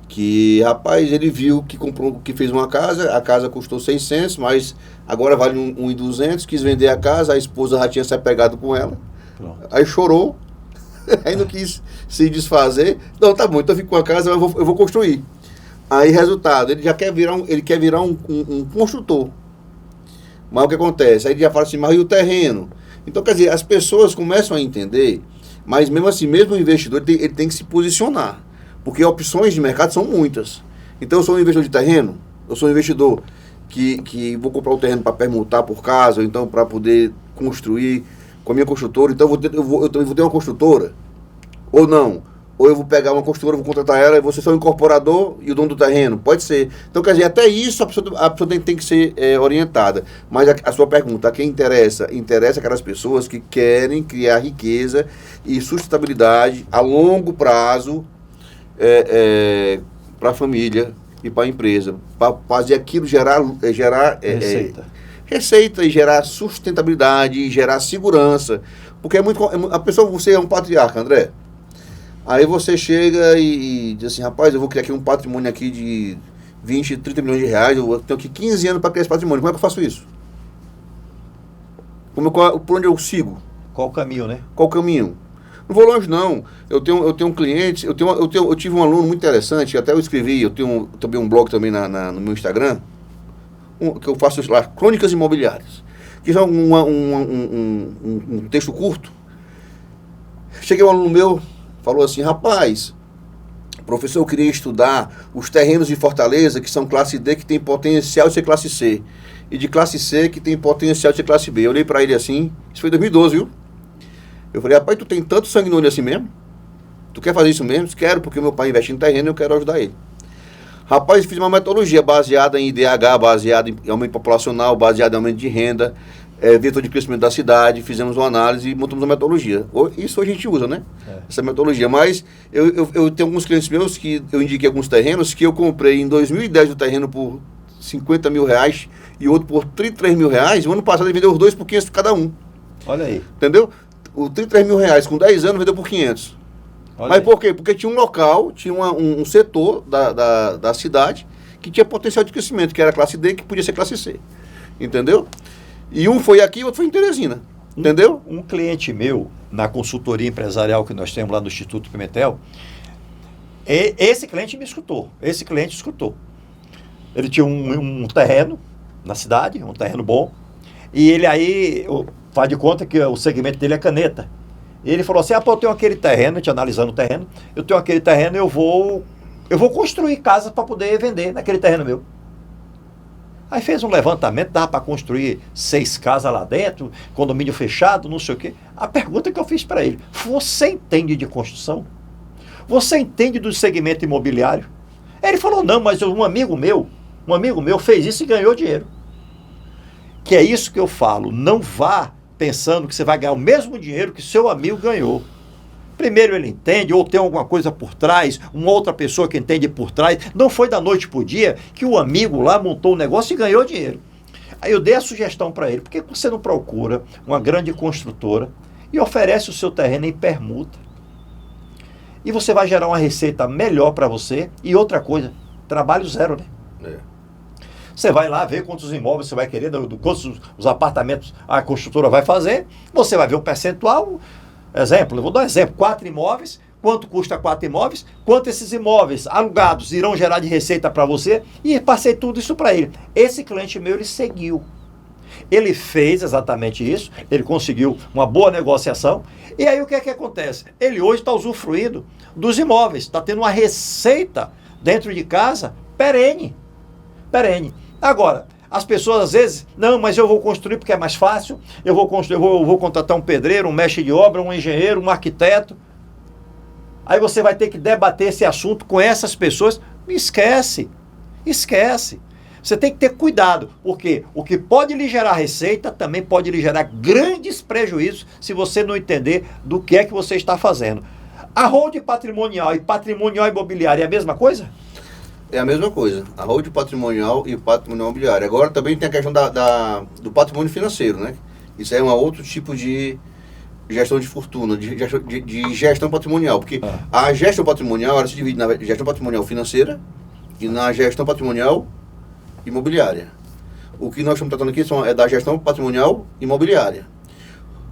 que, rapaz, ele viu que fez uma casa, a casa custou 600, mas agora vale 1.200, quis vender a casa, a esposa já tinha se apegado com ela. Pronto. Aí chorou, aí não quis se desfazer. Não, tá bom, então eu fico com a casa, eu vou construir. Aí, resultado, ele já quer virar um construtor. Mas o que acontece? Aí ele já fala assim, mas e o terreno? Então, quer dizer, as pessoas começam a entender, mas mesmo assim, mesmo o investidor, ele tem que se posicionar. Porque opções de mercado são muitas. Então, eu sou um investidor de terreno, eu sou um investidor que vou comprar um terreno para permutar por casa, ou então para poder construir com a minha construtora. Então, eu vou ter uma construtora, ou não. Ou eu vou pegar uma construtora, vou contratar ela, e você só o incorporador e o dono do terreno. Pode ser. Então, quer dizer, até isso a pessoa tem que ser orientada. Mas a sua pergunta, a quem interessa? Interessa aquelas pessoas que querem criar riqueza e sustentabilidade a longo prazo para a família e para a empresa. Para fazer aquilo gerar receita e gerar sustentabilidade e gerar segurança. Porque a pessoa, você é um patriarca, André. Aí você chega e diz assim, rapaz, eu vou criar aqui um patrimônio aqui de 20, 30 milhões de reais, eu tenho aqui 15 anos para criar esse patrimônio. Como é que eu faço isso? Por onde eu sigo?
Qual o caminho, né?
Qual o caminho? Não vou longe, não. Eu tenho um cliente, eu tive um aluno muito interessante, até eu escrevi, eu tenho também um blog também no meu Instagram, que eu faço lá, Crônicas Imobiliárias, que é um texto curto. Cheguei um aluno meu, falou assim, rapaz, professor, eu queria estudar os terrenos de Fortaleza, que são classe D, que tem potencial de ser classe C, e de classe C, que tem potencial de ser classe B. Eu olhei para ele assim, isso foi em 2012, viu? Eu falei, rapaz, tu tem tanto sangue no olho assim mesmo? Tu quer fazer isso mesmo? Quero, porque meu pai investe em terreno e eu quero ajudar ele. Rapaz, eu fiz uma metodologia baseada em IDH, baseada em aumento populacional, baseada em aumento de renda, vetor de crescimento da cidade, fizemos uma análise e montamos uma metodologia. Isso a gente usa, né? Essa metodologia. Mas eu tenho alguns clientes meus que eu indiquei alguns terrenos que eu comprei em 2010 o terreno por 50 mil reais e outro por 33 mil reais. E o ano passado ele vendeu os dois por 500 cada um.
Olha aí.
Entendeu? O 33 mil reais com 10 anos vendeu por 500.
Olha
Mas
aí.
por quê? Porque tinha um local, tinha um setor da cidade que tinha potencial de crescimento, que era classe D, que podia ser classe C. Entendeu? E um foi aqui e outro foi em Teresina. Entendeu?
Um cliente meu, na consultoria empresarial que nós temos lá no Instituto Pimentel, esse cliente me escutou. Esse cliente escutou. Ele tinha um terreno na cidade, um terreno bom, e ele aí faz de conta que o segmento dele é caneta. E ele falou assim, pô, eu tenho aquele terreno, te analisando o terreno, eu tenho aquele terreno, eu vou construir casas para poder vender naquele terreno meu. Aí fez um levantamento, dava para construir 6 casas lá dentro, condomínio fechado, não sei o quê. A pergunta que eu fiz para ele, você entende de construção? Você entende do segmento imobiliário? Ele falou, não, mas um amigo meu fez isso e ganhou dinheiro. Que é isso que eu falo, não vá pensando que você vai ganhar o mesmo dinheiro que seu amigo ganhou. Primeiro ele entende, ou tem alguma coisa por trás, uma outra pessoa que entende por trás. Não foi da noite para o dia que o amigo lá montou um negócio e ganhou dinheiro. Aí eu dei a sugestão para ele, por que você não procura uma grande construtora e oferece o seu terreno em permuta? E você vai gerar uma receita melhor para você. E outra coisa, trabalho zero, né? Você vai lá ver quantos imóveis você vai querer, quantos os apartamentos a construtora vai fazer, você vai ver o percentual. Exemplo, eu vou dar um exemplo, 4 imóveis, quanto custa 4 imóveis, quanto esses imóveis alugados irão gerar de receita para você, e passei tudo isso para ele. Esse cliente meu, ele seguiu. Ele fez exatamente isso, ele conseguiu uma boa negociação, e aí o que é que acontece? Ele hoje está usufruindo dos imóveis, está tendo uma receita dentro de casa perene. Agora, as pessoas às vezes, não, mas eu vou construir porque é mais fácil, eu vou contratar um pedreiro, um mestre de obra, um engenheiro, um arquiteto. Aí você vai ter que debater esse assunto com essas pessoas. Esquece. Você tem que ter cuidado, porque o que pode lhe gerar receita também pode lhe gerar grandes prejuízos se você não entender do que é que você está fazendo. A holding patrimonial e patrimonial imobiliário é a mesma coisa?
É a mesma coisa, a holding patrimonial e patrimonial imobiliário. Agora também tem a questão do patrimônio financeiro, né? Isso aí é um outro tipo de gestão de fortuna, de gestão patrimonial, porque a gestão patrimonial ela se divide na gestão patrimonial financeira e na gestão patrimonial imobiliária. O que nós estamos tratando aqui é da gestão patrimonial imobiliária.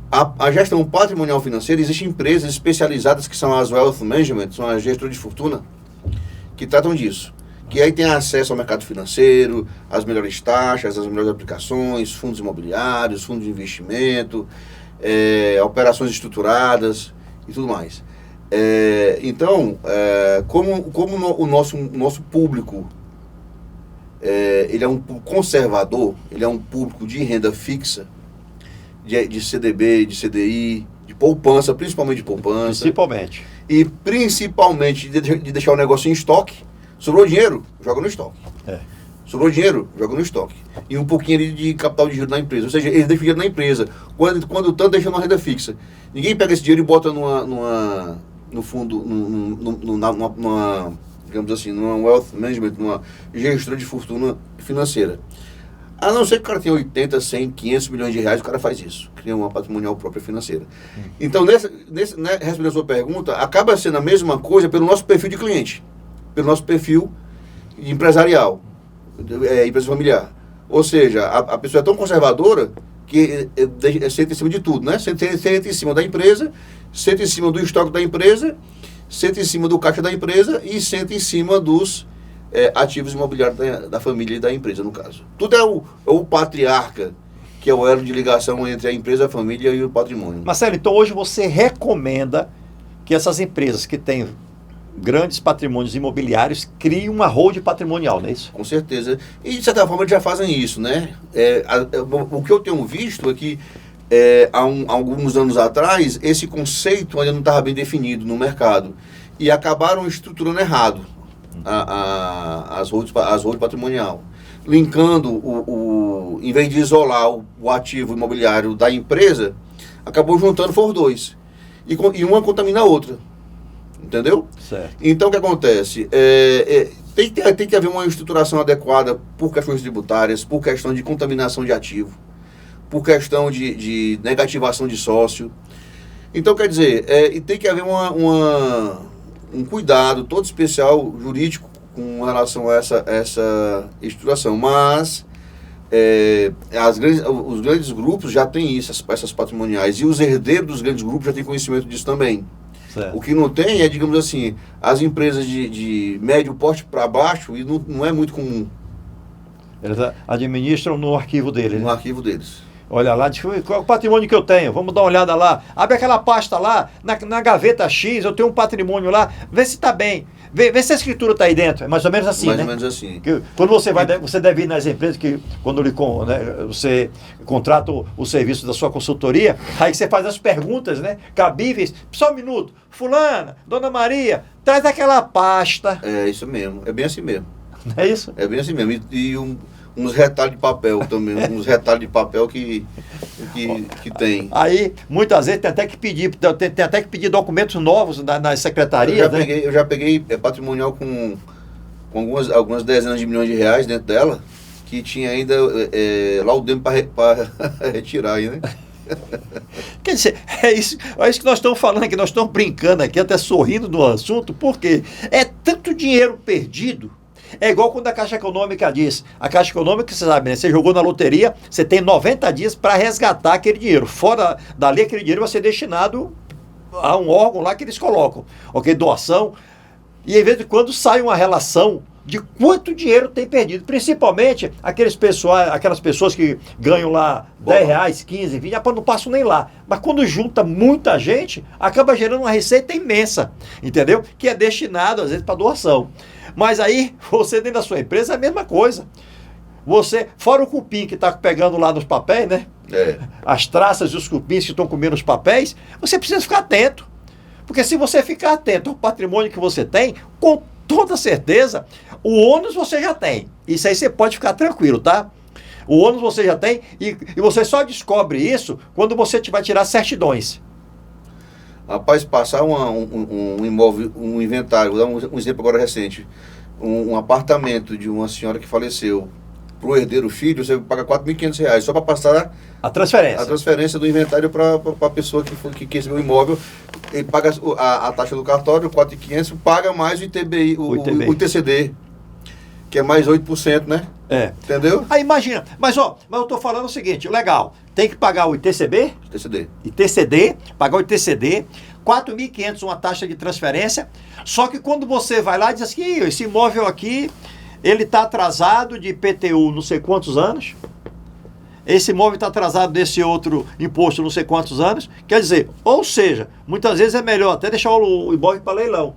A gestão patrimonial financeira, existem empresas especializadas que são as Wealth Management, são as gestoras de fortuna, que tratam disso. Que aí tem acesso ao mercado financeiro, as melhores taxas, as melhores aplicações, fundos imobiliários, fundos de investimento, operações estruturadas e tudo mais. Então, como o nosso público, ele é um público conservador, ele é um público de renda fixa, de CDB, de CDI, de poupança, principalmente de poupança.
Principalmente.
E principalmente de deixar o negócio em estoque. Sobrou dinheiro, joga no estoque. Sobrou dinheiro, joga no estoque. E um pouquinho de capital de giro na empresa. Ou seja, eles deixam dinheiro na empresa. Quando tanto, deixa numa renda fixa. Ninguém pega esse dinheiro e bota no fundo, digamos assim, numa wealth management, numa gestora de fortuna financeira. A não ser que o cara tenha 80, 100, 500 milhões de reais, o cara faz isso. Cria uma patrimonial própria financeira. Então, respondendo a sua pergunta, acaba sendo a mesma coisa pelo nosso perfil de cliente. Pelo nosso perfil empresarial, empresa familiar. Ou seja, a pessoa é tão conservadora que senta em cima de tudo, né? Senta em cima da empresa, senta em cima do estoque da empresa, senta em cima do caixa da empresa e senta em cima dos ativos imobiliários da família e da empresa, no caso. Tudo é o patriarca, que é o elo de ligação entre a empresa, a família e o patrimônio.
Marcelo, então hoje você recomenda que essas empresas que têm grandes patrimônios imobiliários criem uma holding patrimonial, não é isso?
Com certeza. E, de certa forma, eles já fazem isso, né? O que eu tenho visto é que, há alguns anos atrás, esse conceito ainda não estava bem definido no mercado. E acabaram estruturando errado as holdings patrimonial. Linkando, em vez de isolar o ativo imobiliário da empresa, acabou juntando for dois. E uma contamina a outra. Entendeu?
Certo.
Então, o que acontece? Tem que haver uma estruturação adequada por questões tributárias, por questão de contaminação de ativo, por questão de negativação de sócio. Então, quer dizer, tem que haver um cuidado todo especial jurídico com relação a essa estruturação. Mas os grandes grupos já têm essas patrimoniais, e os herdeiros dos grandes grupos já têm conhecimento disso também.
Certo.
O que não tem digamos assim, as empresas de médio porte para baixo, e não é muito comum.
Eles administram no arquivo deles.
No
né?
arquivo deles.
Olha lá, qual é o patrimônio que eu tenho? Vamos dar uma olhada lá. Abre aquela pasta lá, na gaveta X, eu tenho um patrimônio lá, vê se está bem. Vê se a escritura está aí dentro. É mais ou menos assim,
mais
né?
ou menos assim.
Que, quando você deve ir nas empresas que, quando você contrata o serviço da sua consultoria, aí você faz as perguntas, né? Cabíveis. Só um minuto. Fulana, Dona Maria, traz aquela pasta.
É isso mesmo. É bem assim mesmo.
Não é isso?
É bem assim mesmo. E uns retalhos de papel também. Uns retalhos de papel que tem.
Aí, muitas vezes, tem até que pedir documentos novos nas secretarias,
Eu já peguei patrimonial com algumas dezenas de milhões de reais dentro dela, que tinha ainda lá o dentro para retirar aí, né?
Quer dizer, é isso que nós estamos falando aqui, nós estamos brincando aqui, até sorrindo do assunto, porque é tanto dinheiro perdido. É igual quando a Caixa Econômica diz. A Caixa Econômica, você sabe, né? Você jogou na loteria, você tem 90 dias para resgatar aquele dinheiro. Fora dali, aquele dinheiro vai ser destinado a um órgão lá que eles colocam. Ok? Doação. E em vez de quando sai uma relação de quanto dinheiro tem perdido. Principalmente aquelas pessoas que ganham lá R$10, 15, 20, não passam nem lá. Mas quando junta muita gente, acaba gerando uma receita imensa. Entendeu? Que é destinado, às vezes, para doação. Mas aí, você dentro da sua empresa é a mesma coisa. Você, fora o cupim que está pegando lá nos papéis, né? As traças e os cupins que estão comendo os papéis, você precisa ficar atento. Porque se você ficar atento ao patrimônio que você tem, com toda certeza, o ônus você já tem. Isso aí você pode ficar tranquilo, tá? O ônus você já tem e você só descobre isso quando você vai tirar certidões.
Rapaz, passar um imóvel, um inventário, vou dar um exemplo agora recente, um apartamento de uma senhora que faleceu, para o herdeiro filho, você paga R$4.500 só para passar
a transferência
do inventário para a pessoa que recebeu o imóvel. Ele paga a taxa do cartório, R$4.500, paga mais o ITBI, o ITCD, que é mais 8%, né? Entendeu?
Aí imagina, mas eu estou falando o seguinte, legal, tem que pagar o ITCD, pagar o ITCD, R$4.500 uma taxa de transferência, só que quando você vai lá e diz assim, esse imóvel aqui, ele está atrasado de IPTU não sei quantos anos, esse imóvel está atrasado desse outro imposto não sei quantos anos. Quer dizer, ou seja, muitas vezes é melhor até deixar o imóvel para leilão,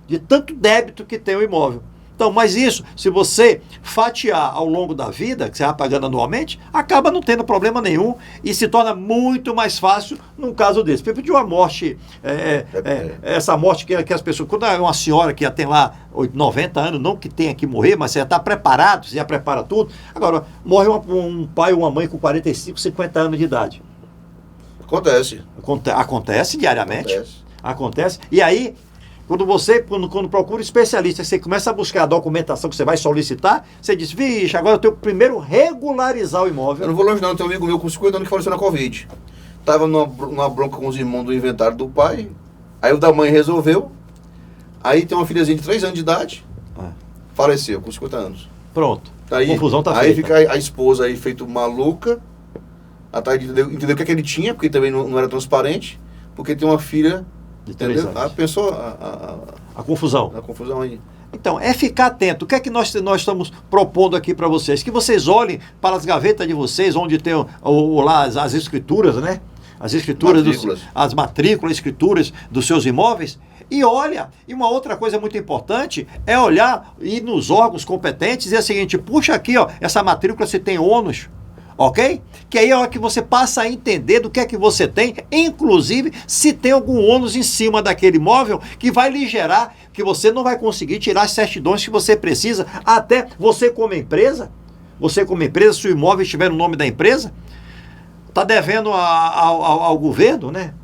de tanto débito que tem o imóvel. Então, mas isso, se você fatiar ao longo da vida, que você vai pagando anualmente, acaba não tendo problema nenhum e se torna muito mais fácil num caso desse. Por exemplo, de uma morte, essa morte que as pessoas, quando é uma senhora que já tem lá 90 anos, não que tenha que morrer, mas você já está preparado, você já prepara tudo. Agora, morre um pai ou uma mãe com 45, 50 anos de idade.
Acontece.
Acontece diariamente. Acontece. E aí, quando procura um especialista, você começa a buscar a documentação que você vai solicitar, você diz, vixe, agora eu tenho que primeiro regularizar o imóvel.
Eu não vou longe não, tem um amigo meu com 50 anos que faleceu na Covid. Tava numa bronca com os irmãos do inventário do pai, aí o da mãe resolveu, aí tem uma filhazinha de 3 anos de idade, faleceu com 50 anos.
Pronto,
aí,
a confusão tá feita.
Aí fica a esposa aí feito maluca, atrás de entendeu o que é que ele tinha, porque também não era transparente, porque tem uma filha.
De 3
entendeu?
anos.
Pensou
A confusão.
A confusão aí.
Então, é ficar atento. O que é que nós estamos propondo aqui para vocês? Que vocês olhem para as gavetas de vocês, onde tem lá as escrituras, né? As escrituras, as matrículas, escrituras dos seus imóveis. E olha, e uma outra coisa muito importante é olhar, ir nos ônus competentes e dizer o seguinte, puxa aqui, ó, essa matrícula se tem ônus. Ok? Que aí é a hora que você passa a entender do que é que você tem, inclusive se tem algum ônus em cima daquele imóvel que vai lhe gerar que você não vai conseguir tirar as certidões que você precisa, até você como empresa, se o imóvel estiver no nome da empresa, está devendo ao governo, né?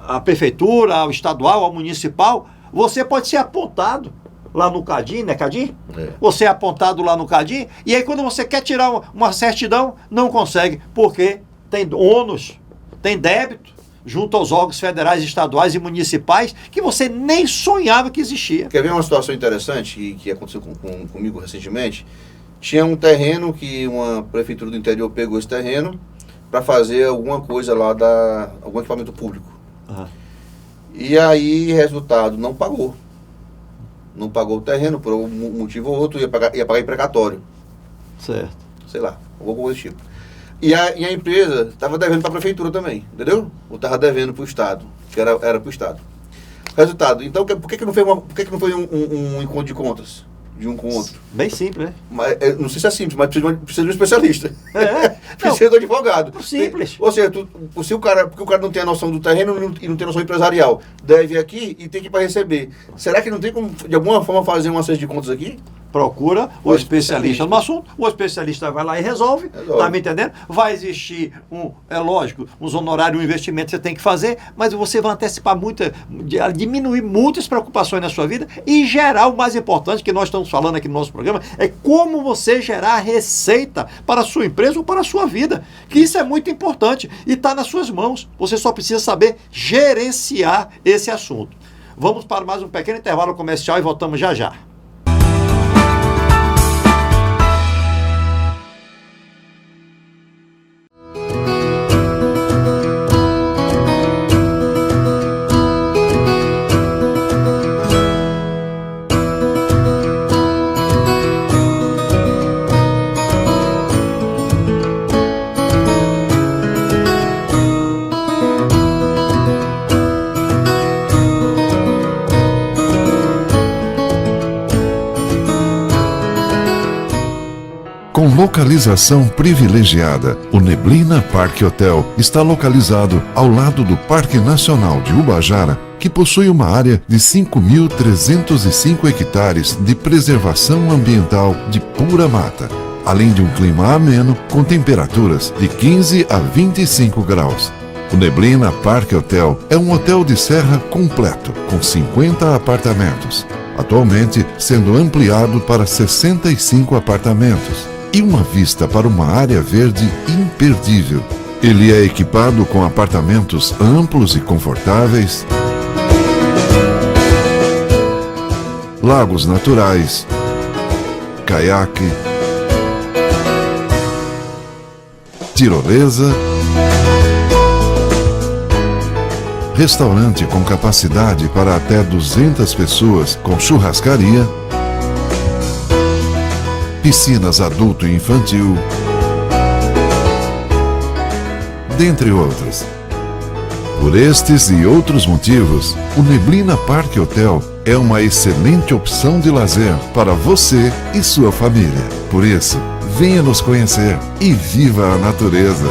À prefeitura, ao estadual, ao municipal, você pode ser apontado lá no CADI, né, CADI? Você é apontado lá no CADI, e aí quando você quer tirar uma certidão, não consegue, porque tem ônus, tem débito, junto aos órgãos federais, estaduais e municipais, que você nem sonhava que existia.
Quer ver uma situação interessante que aconteceu comigo recentemente? Tinha um terreno que uma prefeitura do interior pegou esse terreno para fazer alguma coisa lá, algum equipamento público. E aí, resultado, não pagou. Não pagou o terreno, por um motivo ou outro, ia pagar em precatório.
Certo.
Sei lá, alguma coisa desse tipo. E a empresa estava devendo para a prefeitura também, entendeu? Ou estava devendo para o Estado, que era para o Estado. Resultado, então, por que não foi um encontro de contas? De um com o outro.
Bem simples, né?
Mas, não sei se é simples, mas precisa de um especialista.
Não,
Precisa de um advogado.
Simples.
Ou seja, porque o cara não tem a noção do terreno e não tem a noção empresarial, deve aqui e tem que ir para receber. Será que não tem como, de alguma forma, fazer uma cesta de contas aqui?
Procura o especialista no assunto, o especialista vai lá e resolve. Tá me entendendo? Vai existir, é lógico, uns honorários, um investimento que você tem que fazer, mas você vai antecipar diminuir muitas preocupações na sua vida e gerar o mais importante que nós estamos falando aqui no nosso programa, é como você gerar receita para a sua empresa ou para a sua vida, que isso é muito importante e está nas suas mãos. Você só precisa saber gerenciar esse assunto. Vamos para mais um pequeno intervalo comercial e voltamos já já.
Com localização privilegiada, o Neblina Parque Hotel está localizado ao lado do Parque Nacional de Ubajara, que possui uma área de 5.305 hectares de preservação ambiental de pura mata, além de um clima ameno com temperaturas de 15 a 25 graus. O Neblina Parque Hotel é um hotel de serra completo, com 50 apartamentos, atualmente sendo ampliado para 65 apartamentos. E uma vista para uma área verde imperdível. Ele é equipado com apartamentos amplos e confortáveis, lagos naturais, caiaque, tirolesa, restaurante com capacidade para até 200 pessoas com churrascaria, piscinas adulto e infantil, dentre outros. Por estes e outros motivos, o Neblina Parque Hotel é uma excelente opção de lazer para você e sua família. Por isso, venha nos conhecer e viva a natureza.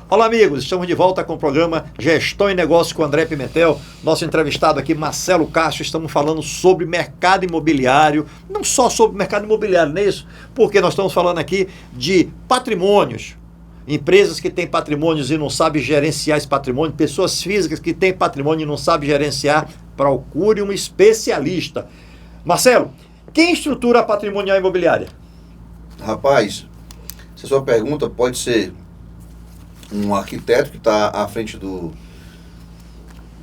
Olá, amigos, estamos de volta com o programa Gestão e Negócios com André Pimentel. Nosso entrevistado aqui, Marcelo Castro, estamos falando sobre mercado imobiliário, não só sobre mercado imobiliário, não é isso? Porque nós estamos falando aqui de patrimônios, empresas que têm patrimônios e não sabem gerenciar esse patrimônio, pessoas físicas que têm patrimônio e não sabem gerenciar. Procure um especialista. Marcelo, quem estrutura a patrimonial imobiliária?
Rapaz, se a sua pergunta pode ser um arquiteto que está à frente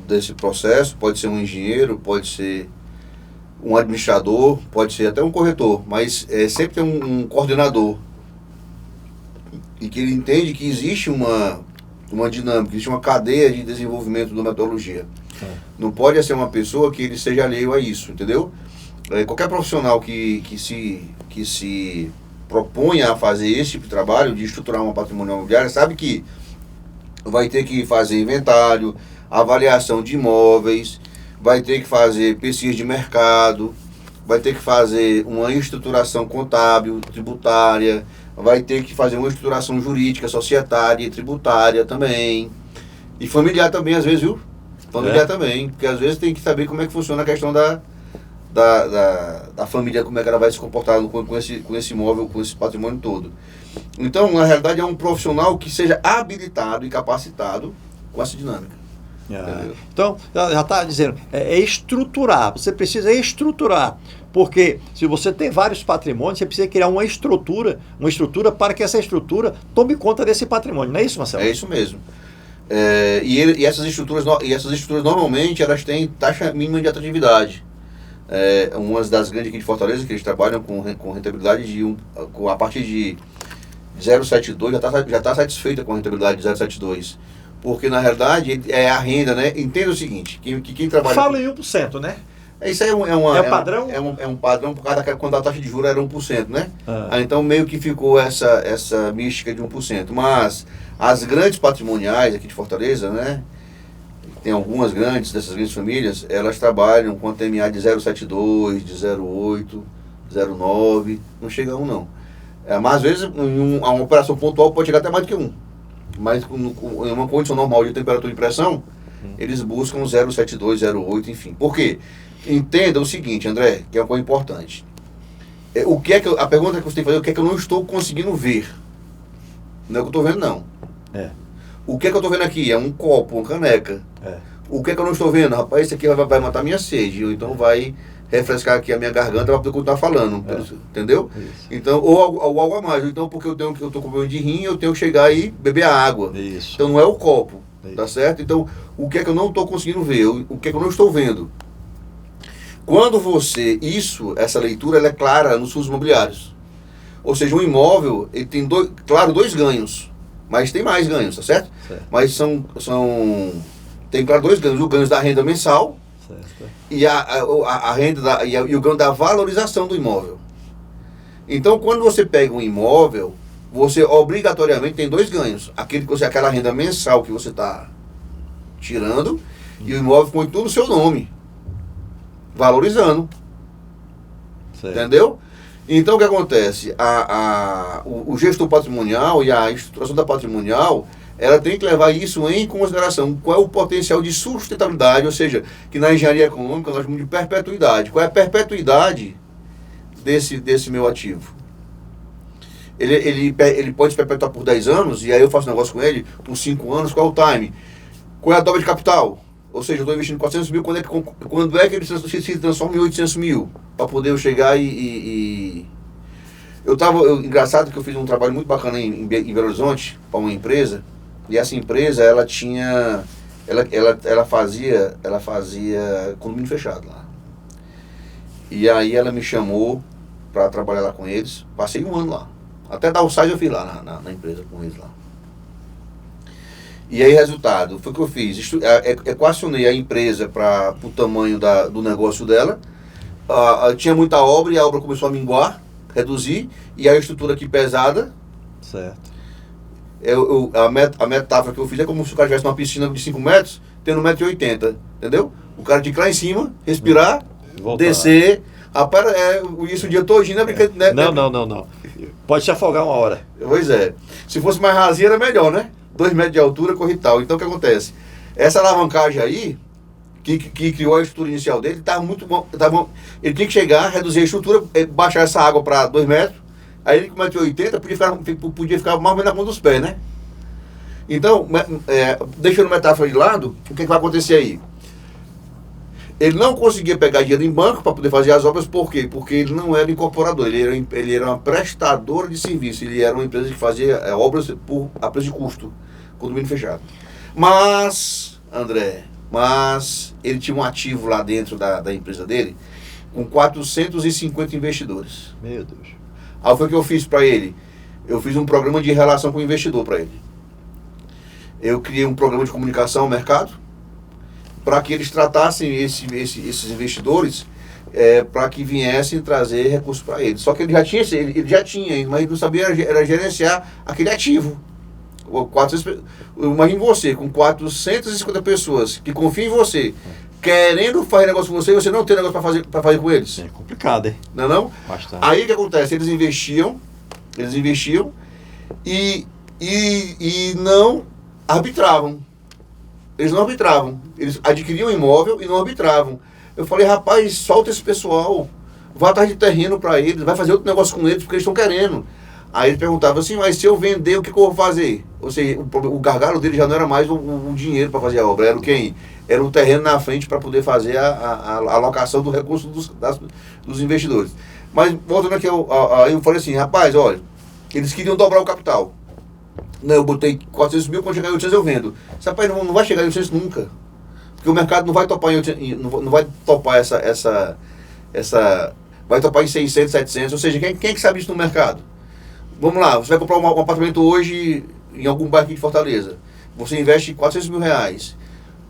desse processo, pode ser um engenheiro, pode ser um administrador, pode ser até um corretor, mas sempre tem um coordenador e que ele entende que existe uma dinâmica, existe uma cadeia de desenvolvimento da metodologia. Não pode ser uma pessoa que ele seja alheio a isso, entendeu? Qualquer profissional que se proponha a fazer esse tipo de trabalho, de estruturar uma patrimonial imobiliária, sabe que vai ter que fazer inventário, avaliação de imóveis, vai ter que fazer pesquisa de mercado, vai ter que fazer uma estruturação contábil, tributária, vai ter que fazer uma estruturação jurídica, societária e tributária também. E familiar também, às vezes, viu? Familiar também, porque às vezes tem que saber como é que funciona a questão da família, como é que ela vai se comportar com esse imóvel, com esse patrimônio todo. Então, na realidade, é um profissional que seja habilitado e capacitado com essa dinâmica.
Então, já está dizendo, é estruturar, você precisa estruturar, porque se você tem vários patrimônios, você precisa criar uma estrutura para que essa estrutura tome conta desse patrimônio, não é isso, Marcelo?
É isso mesmo. E essas estruturas normalmente elas têm taxa mínima de atratividade. Umas das grandes aqui de Fortaleza, que eles trabalham com rentabilidade a partir de 0,72, já está satisfeita com a rentabilidade de 0,72. Porque, na realidade, é a renda, né? Entenda o seguinte, quem trabalha...
Fala em 1%, né?
Isso aí
é padrão?
É um padrão por causa quando a taxa de juros era 1%, né? Então, meio que ficou essa mística de 1%. Mas as grandes patrimoniais aqui de Fortaleza, né? Tem algumas dessas grandes famílias, elas trabalham com a TMA de 0,72, de 0,8, 0,9, não chega a 1 não. Mas às vezes uma operação pontual pode chegar até mais do que 1. Mas em uma condição normal de temperatura e pressão, eles buscam 0,72, 0,8, enfim. Por quê? Entenda o seguinte, André, que é uma coisa importante. A pergunta que você tem que fazer é o que é que eu não estou conseguindo ver. Não é o que eu estou vendo, não. O que é que eu estou vendo aqui? É um copo, uma caneca. O que é que eu não estou vendo? Rapaz, isso aqui vai matar minha sede, ou então vai refrescar aqui a minha garganta para poder continuar falando, entendeu? Isso. Então, ou algo a mais. Então, porque eu estou com problema de rim, eu tenho que chegar e beber a água.
Isso.
Então, não é o copo, tá certo? Então, o que é que eu não estou conseguindo ver? O que é que eu não estou vendo? Quando essa leitura ela é clara nos fundos imobiliários. Ou seja, um imóvel, ele tem dois ganhos, mas tem mais ganhos, tá certo? Mas tem, claro, dois ganhos. O ganho da renda mensal, certo, e a renda e o ganho da valorização do imóvel. Então, quando você pega um imóvel, você obrigatoriamente tem dois ganhos. Aquela renda mensal que você está tirando, e o imóvel põe tudo no seu nome, valorizando. Certo. Entendeu? Então, o que acontece? O gestor patrimonial e a estruturação da patrimonial, ela tem que levar isso em consideração. Qual é o potencial de sustentabilidade, ou seja, que na engenharia econômica nós chamamos de perpetuidade. Qual é a perpetuidade desse meu ativo? ele pode se perpetuar por 10 anos, e aí eu faço negócio com ele por 5 anos, qual é o time? Qual é a dobra de capital? Ou seja, eu estou investindo 400 mil, quando é que ele se transforma em 800 mil? Para poder eu chegar engraçado que eu fiz um trabalho muito bacana em Belo Horizonte, para uma empresa, e essa empresa, ela tinha... Ela fazia condomínio fechado lá. E aí ela me chamou para trabalhar lá com eles. Passei 1 ano lá. Até dar o site eu fiz lá na empresa com eles lá. E aí, resultado, foi o que eu fiz. Equacionei a empresa para o tamanho do negócio dela. Tinha muita obra e a obra começou a minguar, reduzir. E a estrutura aqui pesada.
Certo.
A metáfora que eu fiz é como se o cara tivesse uma piscina de 5 metros, tendo 1,80 m, entendeu? O cara tinha que ir lá em cima, respirar, voltar, descer. Rapaz, isso o dia todinho, né?
Não. Pode se afogar uma hora.
Pois é. Se fosse mais rasinha era melhor, né? 2 metros de altura, corre e tal. Então o que acontece? Essa alavancagem aí, que criou a estrutura inicial dele, estava muito bom. Ele tinha que chegar, reduzir a estrutura, baixar essa água para 2 metros. Aí ele com 1,80 m podia ficar mais ou menos na ponta dos pés, né? Então, deixando metáfora de lado, o que vai acontecer aí? Ele não conseguia pegar dinheiro em banco para poder fazer as obras, por quê? Porque ele não era incorporador, ele era uma prestadora de serviço, ele era uma empresa que fazia obras a preço de custo, condomínio fechado. Mas, André, ele tinha um ativo lá dentro da empresa dele, com 450 investidores.
Meu Deus.
Aí foi o que eu fiz para ele. Eu fiz um programa de relação com o investidor para ele. Eu criei um programa de comunicação ao mercado para que eles tratassem esses investidores para que viessem trazer recursos para ele. Só que ele já tinha, mas ele não sabia era gerenciar aquele ativo. Imagine você, com 450 pessoas que confiam em você, querendo fazer negócio com você, e você não tem negócio para fazer com eles.
É complicado, hein?
Não é não?
Bastante.
Aí o que acontece? Eles investiam e não arbitravam. Eles não arbitravam. Eles adquiriam um imóvel e não arbitravam. Eu falei, rapaz, solta esse pessoal, vai atrás de terreno para eles, vai fazer outro negócio com eles, porque eles estão querendo. Aí ele perguntava assim, mas se eu vender, o que eu vou fazer? Ou seja, o gargalo dele já não era mais o dinheiro para fazer a obra, era o quem? Era o terreno na frente para poder fazer a alocação do recurso dos investidores. Mas, voltando aqui, eu falei assim, rapaz, olha, eles queriam dobrar o capital. Não, eu botei 400 mil, quando chegar em 800 eu vendo. Rapaz, não vai chegar em 800 nunca. Porque o mercado não vai topar não vai topar essa vai topar em 600, 700, ou seja, quem que sabe isso no mercado? Vamos lá, você vai comprar um apartamento hoje em algum bairro aqui de Fortaleza. Você investe 400 mil reais.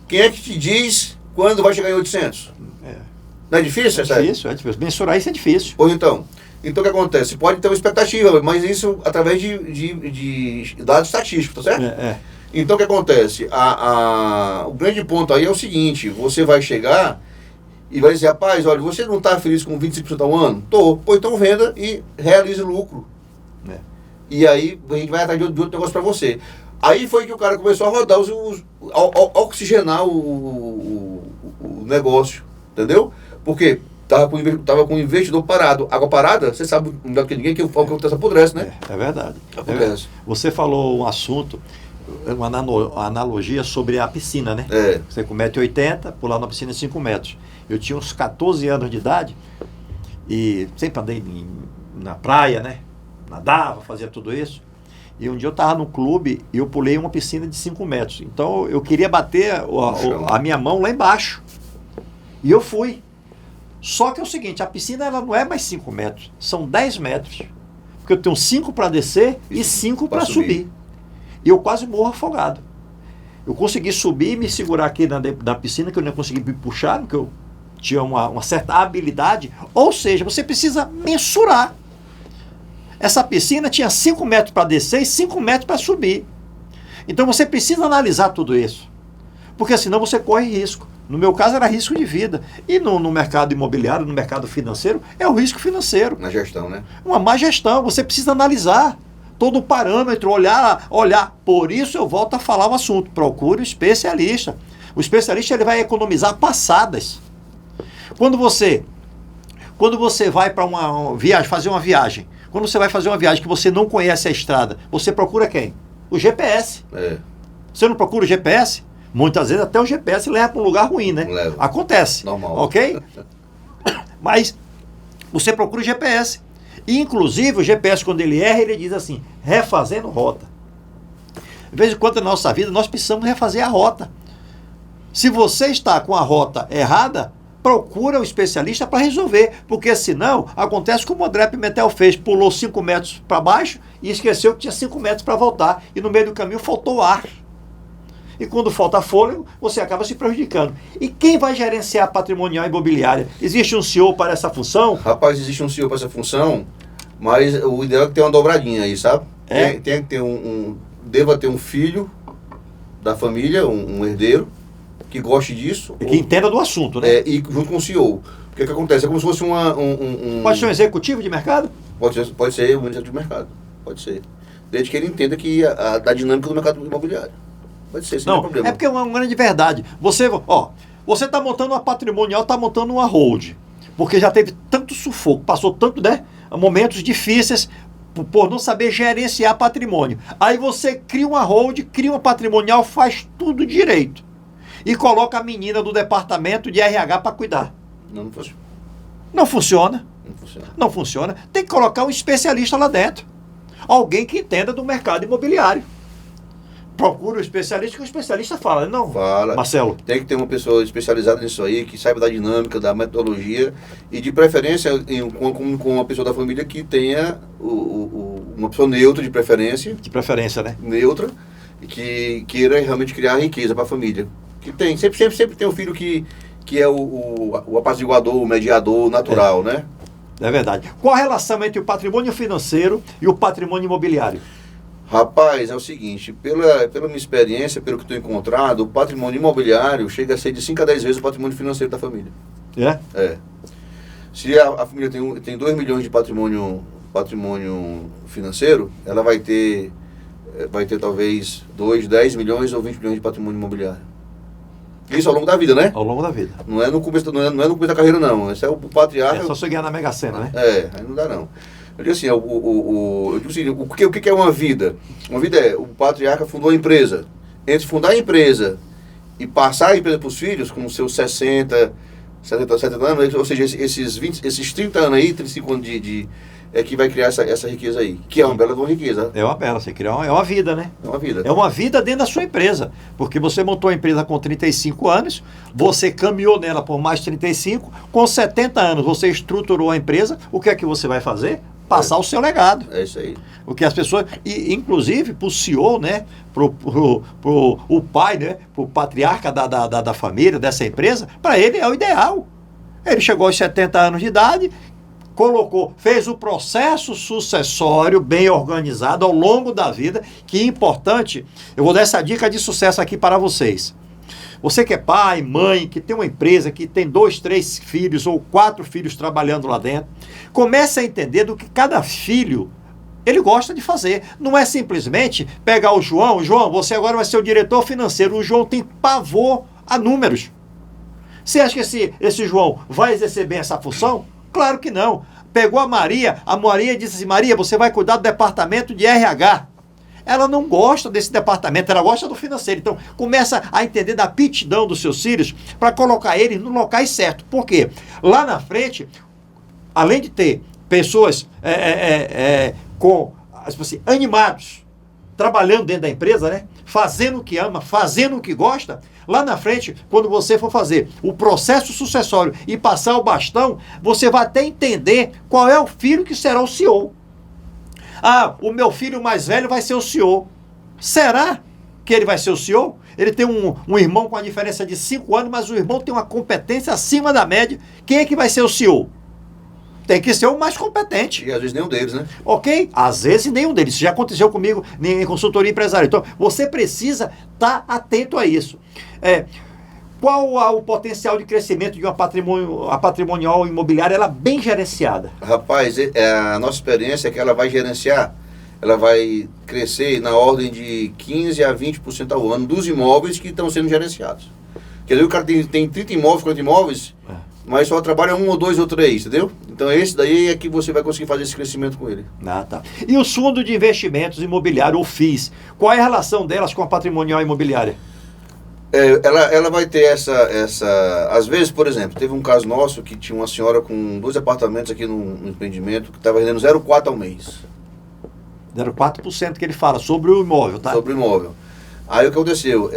Quem é que te diz quando vai chegar em 800? Não é difícil?
É difícil. Mensurar isso é difícil.
Pois então o que acontece? Pode ter uma expectativa, mas isso através de dados estatísticos, tá certo? Então o que acontece? O grande ponto aí é o seguinte, você vai chegar e vai dizer, rapaz, olha, você não está feliz com 25% ao ano? Tô. Pô, então venda e realize lucro. E aí a gente vai atrás de outro negócio para você. Aí foi que o cara começou a rodar, oxigenar o negócio, entendeu? Porque tava com o investidor parado. Água parada, você sabe melhor que ninguém que o fogo acontece apodrece, né?
É verdade.
Apodrece.
Você falou um assunto, uma analogia sobre a piscina, né? Você com 1,80 m, pular na piscina de 5 metros. Eu tinha uns 14 anos de idade e sempre andei na praia, né? Nadava, fazia tudo isso. E um dia eu estava no clube e eu pulei uma piscina de 5 metros. Então eu queria bater a minha mão lá embaixo. E eu fui. Só que é o seguinte, a piscina ela não é mais 5 metros, são 10 metros. Porque eu tenho 5 para descer e 5 para subir. E eu quase morro afogado. Eu consegui subir e me segurar aqui na piscina, que eu não consegui me puxar, porque eu tinha uma certa habilidade. Ou seja, você precisa mensurar. Essa piscina tinha 5 metros para descer e 5 metros para subir. Então você precisa analisar tudo isso. Porque senão você corre risco. No meu caso era risco de vida. E no mercado imobiliário, no mercado financeiro, é o risco financeiro.
Na gestão, né?
Uma má gestão. Você precisa analisar todo o parâmetro, olhar. Por isso eu volto a falar o assunto. Procure o especialista. O especialista ele vai economizar passadas. Quando você vai para uma viagem, fazer uma viagem, Quando você vai fazer uma viagem que você não conhece a estrada, você procura quem? O GPS. Você não procura o GPS? Muitas vezes até o GPS leva para um lugar ruim, né?
Leva.
Acontece.
Normal.
Ok? Mas você procura o GPS. E, inclusive, o GPS, quando ele erra, ele diz assim, refazendo rota. De vez em quando na nossa vida, nós precisamos refazer a rota. Se você está com a rota errada, procura um especialista para resolver, porque senão acontece como o André Pimentel fez, pulou 5 metros para baixo e esqueceu que tinha 5 metros para voltar, e no meio do caminho faltou ar. E quando falta fôlego, você acaba se prejudicando. E quem vai gerenciar patrimonial imobiliária? Existe um CEO para essa função?
Rapaz, existe um CEO para essa função, mas o ideal é que tenha uma dobradinha aí, sabe? Tem que ter deva ter um filho da família, um herdeiro, que goste disso.
E que entenda do assunto, né?
E junto com o CEO. Porque o que acontece? É como se fosse
Pode ser um executivo de mercado?
Pode ser um executivo de mercado. Pode ser. Desde que ele entenda que a dinâmica do mercado imobiliário. Pode ser, sem problema.
É porque é uma grande verdade. Você está montando uma patrimonial, está montando uma hold. Porque já teve tanto sufoco, passou tanto, né? Momentos difíceis por não saber gerenciar patrimônio. Aí você cria uma hold, cria uma patrimonial, faz tudo direito. E coloca a menina do departamento de RH para cuidar.
Não funciona.
Não funciona.
Não funciona.
Não funciona. Tem que colocar um especialista lá dentro. Alguém que entenda do mercado imobiliário. Procura o especialista, que o especialista fala. Não,
fala.
Marcelo.
Tem que ter uma pessoa especializada nisso aí, que saiba da dinâmica, da metodologia, e de preferência com uma pessoa da família que tenha uma pessoa neutra de preferência.
De preferência, né?
Neutra, e que queira realmente criar riqueza para a família. Que tem, sempre tem um filho que é o apaziguador, o mediador natural, né?
É verdade. Qual a relação entre o patrimônio financeiro e o patrimônio imobiliário?
Rapaz, é o seguinte, pela minha experiência, pelo que estou encontrado, o patrimônio imobiliário chega a ser de 5 a 10 vezes o patrimônio financeiro da família. Se a família tem 2 milhões de patrimônio financeiro, ela vai ter talvez 2, 10 milhões ou 20 milhões de patrimônio imobiliário. Isso ao longo da vida, né?
Ao longo da vida.
Não é no começo, não é no começo da carreira, não. Esse é o patriarca.
É só você ganhar na Mega Sena, né?
Aí não dá, não. Eu digo assim, eu digo assim, o que é uma vida? Uma vida o patriarca fundou a empresa. Entre fundar a empresa e passar a empresa para os filhos, com seus 60 anos, ou seja, esses 30 anos aí, 35 anos é que vai criar essa riqueza aí, que é uma bela de uma riqueza.
É uma bela, você cria é uma vida, né?
É uma vida.
É uma vida dentro da sua empresa, porque você montou a empresa com 35 anos, você caminhou nela por mais 35, com 70 anos você estruturou a empresa, o que é que você vai fazer? Passar o seu legado.
É isso aí.
O que as pessoas, e inclusive para o CEO, né, o pai, né, para o patriarca da família, dessa empresa, para ele é o ideal. Ele chegou aos 70 anos de idade, fez o processo sucessório bem organizado ao longo da vida, que é importante. Eu vou dar essa dica de sucesso aqui para vocês. Você que é pai, mãe, que tem uma empresa, que tem 2, 3 filhos ou 4 filhos trabalhando lá dentro, comece a entender do que cada filho ele gosta de fazer. Não é simplesmente pegar o João, você agora vai ser o diretor financeiro. O João tem pavor a números. Você acha que esse João vai exercer bem essa função? Claro que não. Pegou a Maria disse assim, Maria, você vai cuidar do departamento de RH. Ela não gosta desse departamento, ela gosta do financeiro. Então, começa a entender da aptidão dos seus filhos para colocar eles no locais certo. Por quê? Lá na frente, além de ter pessoas assim, animados, trabalhando dentro da empresa, né? Fazendo o que ama, fazendo o que gosta, lá na frente, quando você for fazer o processo sucessório e passar o bastão, você vai até entender qual é o filho que será o CEO. O meu filho mais velho vai ser o CEO. Será que ele vai ser o CEO? Ele tem um irmão com a diferença de 5 anos, mas o irmão tem uma competência acima da média. Quem é que vai ser o CEO? Tem que ser o mais competente.
E às vezes nenhum deles, né?
Ok? Às vezes nenhum deles. Isso já aconteceu comigo em consultoria empresarial. Então, você precisa estar atento a isso. Qual o potencial de crescimento de a patrimonial imobiliária? Ela bem gerenciada.
Rapaz, a nossa experiência é que ela vai gerenciar, ela vai crescer na ordem de 15% a 20% ao ano dos imóveis que estão sendo gerenciados. Quer dizer, o cara tem 30 imóveis, 40 imóveis, mas só trabalha 1 ou 2 ou 3, entendeu? Então esse daí é que você vai conseguir fazer esse crescimento com ele.
Ah, tá. E os fundos de investimentos imobiliários, o FIIs, qual é a relação delas com a patrimonial imobiliária?
Ela vai ter às vezes, por exemplo, teve um caso nosso que tinha uma senhora com 2 apartamentos aqui no empreendimento que estava rendendo 0,4 ao mês.
0,4% que ele fala sobre o imóvel, tá?
Sobre o imóvel. Aí o que aconteceu?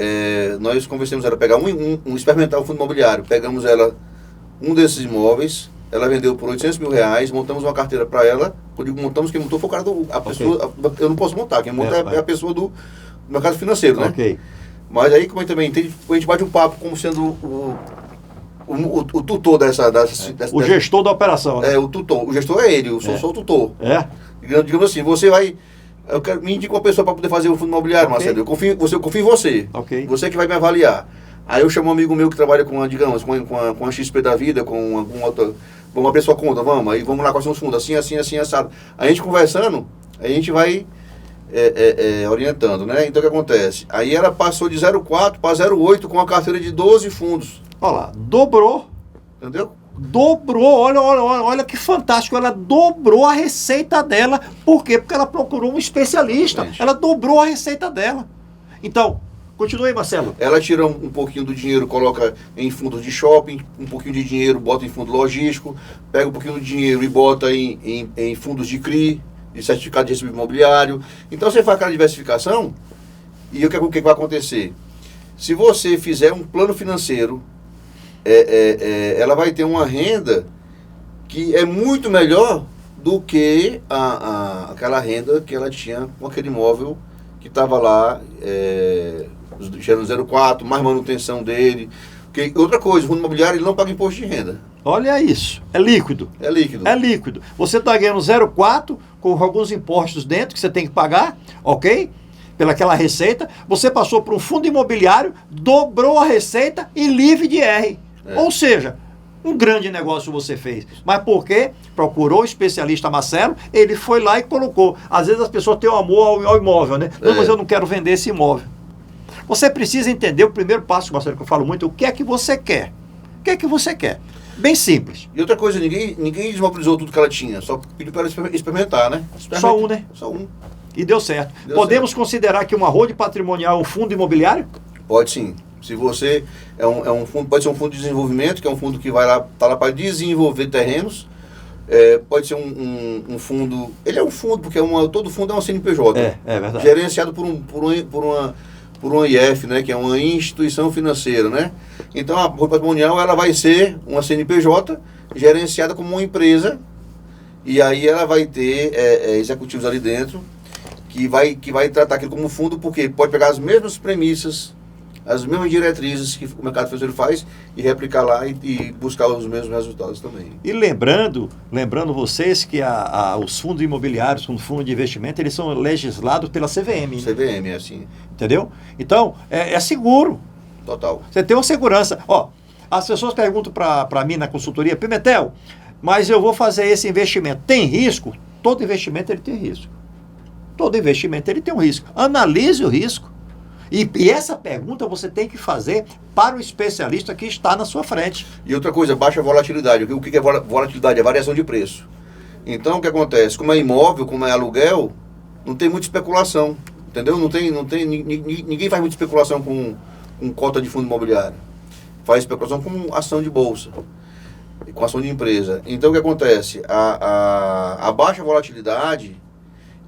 Nós conversamos ela pegar experimentar o fundo imobiliário. Pegamos ela, um desses imóveis, ela vendeu por R$800 mil, montamos uma carteira para ela. Eu digo montamos, quem montou foi o cara a pessoa, eu não posso montar, quem monta é a pessoa do mercado financeiro, né?
Ok.
Mas aí, como a gente também entende, a gente bate um papo como sendo o tutor dessa
O gestor da operação, né?
o tutor. O gestor é ele, eu sou só o tutor.
É?
Digamos assim, você vai... me indica uma pessoa para poder fazer o fundo imobiliário,
Okay.
Marcelo. Eu confio em você.
Ok.
Você que vai me avaliar. Aí eu chamo um amigo meu que trabalha com a XP da vida, com alguma outra... Vamos abrir sua conta, vamos. Aí vamos lá, quais são os fundos, assim, assado. A gente conversando, a gente vai orientando, né? Então o que acontece? Aí ela passou de 0,4 para 0,8 com uma carteira de 12 fundos.
Olha lá, dobrou.
Entendeu?
Dobrou, olha que fantástico, ela dobrou a receita dela. Por quê? Porque ela procurou um especialista.
Gente.
Ela dobrou a receita dela. Então, continue aí, Marcelo.
Ela tira um pouquinho do dinheiro, coloca em fundos de shopping, um pouquinho de dinheiro bota em fundo logístico, pega um pouquinho do dinheiro e bota em fundos de CRI, de certificado de recebimento imobiliário. Então você faz aquela diversificação e o que vai acontecer? Se você fizer um plano financeiro, ela vai ter uma renda que é muito melhor do que aquela renda que ela tinha com aquele imóvel que estava lá gerando 0,4, mais manutenção dele. Porque, outra coisa, o fundo imobiliário ele não paga imposto de renda.
Olha isso, é líquido.
É líquido.
É líquido. Você está ganhando 0,4 com alguns impostos dentro que você tem que pagar, ok? Pelaquela receita. Você passou por um fundo imobiliário, dobrou a receita e livre de R. Ou seja, um grande negócio você fez. Mas por quê? Procurou o especialista Marcelo, ele foi lá e colocou. Às vezes as pessoas têm um amor ao imóvel, né? Não, mas eu não quero vender esse imóvel. Você precisa entender o primeiro passo, Marcelo, que eu falo muito, o que é que você quer. O que é que você quer? Bem simples.
E outra coisa, ninguém desmobilizou tudo que ela tinha, só pediu para ela experimentar, né?
Só um, né?
Só um.
E deu certo.
Deu
Podemos
certo.
considerar que uma holding patrimonial é um fundo imobiliário?
Pode sim. Se você é um fundo, pode ser um fundo de desenvolvimento, que é um fundo que vai lá, tá lá para desenvolver terrenos. Pode ser um fundo. Ele é um fundo, porque todo fundo é uma CNPJ.
É verdade.
Gerenciado por uma IF, né, que é uma instituição financeira, né? Então a holding patrimonial ela vai ser uma CNPJ gerenciada como uma empresa e aí ela vai ter executivos ali dentro que vai tratar aquilo como fundo, porque pode pegar as mesmas premissas, as mesmas diretrizes que o mercado financeiro faz e replicar lá e buscar os mesmos resultados também.
E lembrando vocês que os fundos imobiliários, fundo de investimento, eles são legislados pela CVM. Né?
CVM é assim.
Entendeu? Então, é seguro.
Total.
Você tem uma segurança. Ó, as pessoas perguntam para mim na consultoria, Pimentel, mas eu vou fazer esse investimento. Tem risco? Todo investimento ele tem risco. Todo investimento ele tem um risco. Analise o risco. E essa pergunta você tem que fazer para o especialista que está na sua frente.
E outra coisa, baixa volatilidade. O que é volatilidade? É variação de preço. Então, o que acontece? Como é imóvel, como é aluguel, não tem muita especulação. Entendeu? Ninguém faz muita especulação com cota de fundo imobiliário. Faz especulação com ação de bolsa, com ação de empresa. Então, o que acontece? A baixa volatilidade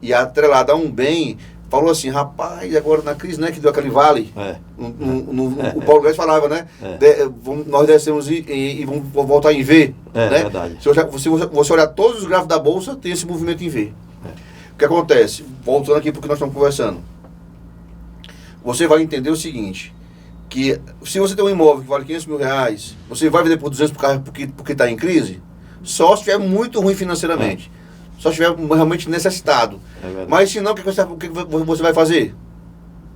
e atrelada a um bem... Falou assim, rapaz, agora na crise, né, que deu aquele vale, o Paulo Guedes falava, né, nós descemos e vamos voltar em V, né?
Verdade.
Se você olhar todos os gráficos da Bolsa, tem esse movimento em V. O que acontece? Voltando aqui porque nós estamos conversando. Você vai entender o seguinte, que se você tem um imóvel que vale R$500 mil, você vai vender por 200 porque está em crise? Só se estiver muito ruim financeiramente. Só se estiver realmente necessitado. Mas se não, o que você vai fazer?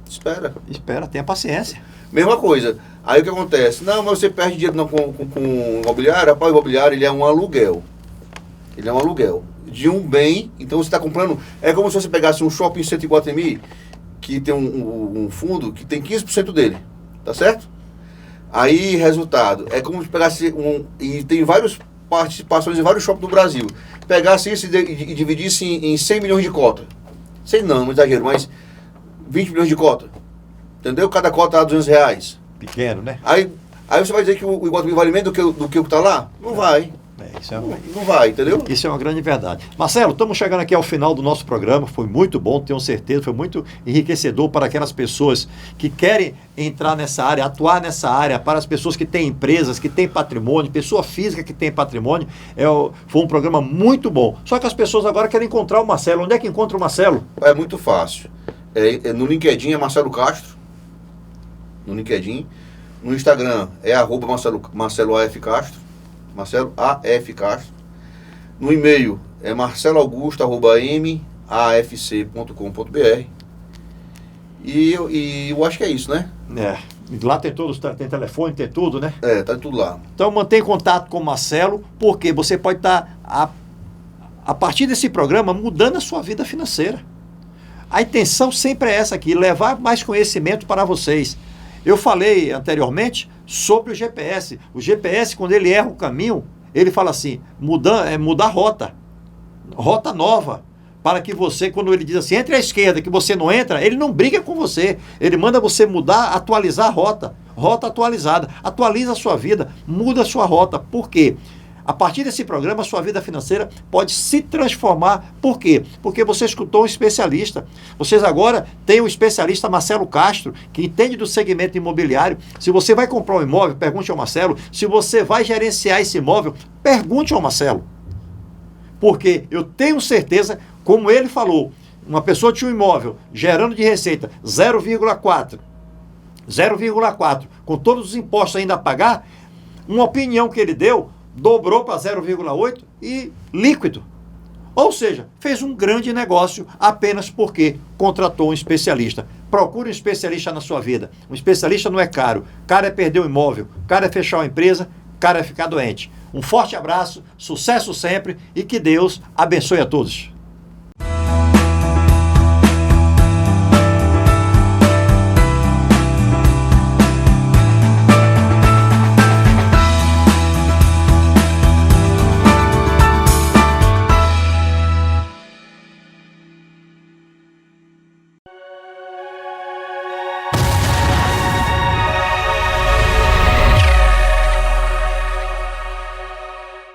Espera, tenha paciência.
Mesma coisa. Aí o que acontece? Não, mas você perde dinheiro com o imobiliário. Rapaz, o imobiliário ele é um aluguel. Ele é um aluguel de um bem. Então você está comprando... É como se você pegasse um shopping center em Guatemi, que tem um fundo que tem 15% dele. Tá certo? Aí, resultado, é como se pegasse e tem várias participações em vários shoppings do Brasil. Pegasse isso e dividisse em 100 milhões de cota. 100 não exagero, mas 20 milhões de cota. Entendeu? Cada cota dá R$200.
Pequeno, né?
Aí você vai dizer que o Iguatemi vale menos do que o que está lá? Não vai.
Isso
Não vai, entendeu?
Isso é uma grande verdade. Marcelo, estamos chegando aqui ao final do nosso programa. Foi muito bom, tenho certeza. Foi muito enriquecedor para aquelas pessoas que querem entrar nessa área, atuar nessa área, para as pessoas que têm empresas, que têm patrimônio, pessoa física que tem patrimônio. Foi um programa muito bom. Só que as pessoas agora querem encontrar o Marcelo. Onde é que encontra o Marcelo?
É muito fácil. No LinkedIn é Marcelo Castro. No LinkedIn. No Instagram é @Marcelo AF Castro. Marcelo AF Castro. No e-mail é marceloaugusto@mafc.com.br. E eu acho que é isso, né?
Lá tem todos, tem telefone, tem tudo, né?
Tá tudo lá.
Então mantenha contato com o Marcelo, porque você pode estar, a partir desse programa, mudando a sua vida financeira. A intenção sempre é essa aqui, levar mais conhecimento para vocês. Eu falei anteriormente sobre o GPS. O GPS, quando ele erra o caminho, ele fala assim, mudar rota. Rota nova. Para que você, quando ele diz assim, entre à esquerda, que você não entra, ele não briga com você. Ele manda você mudar, atualizar a rota. Rota atualizada. Atualiza a sua vida, muda a sua rota. Por quê? A partir desse programa, a sua vida financeira pode se transformar. Por quê? Porque você escutou um especialista. Vocês agora têm o especialista Marcelo Castro, que entende do segmento imobiliário. Se você vai comprar um imóvel, pergunte ao Marcelo. Se você vai gerenciar esse imóvel, pergunte ao Marcelo. Porque eu tenho certeza, como ele falou, uma pessoa tinha um imóvel gerando de receita 0,4, com todos os impostos ainda a pagar, uma opinião que ele deu, dobrou para 0,8 e líquido. Ou seja, fez um grande negócio apenas porque contratou um especialista. Procure um especialista na sua vida. Um especialista não é caro. Caro é perder o imóvel, caro é fechar uma empresa, caro é ficar doente. Um forte abraço, sucesso sempre e que Deus abençoe a todos.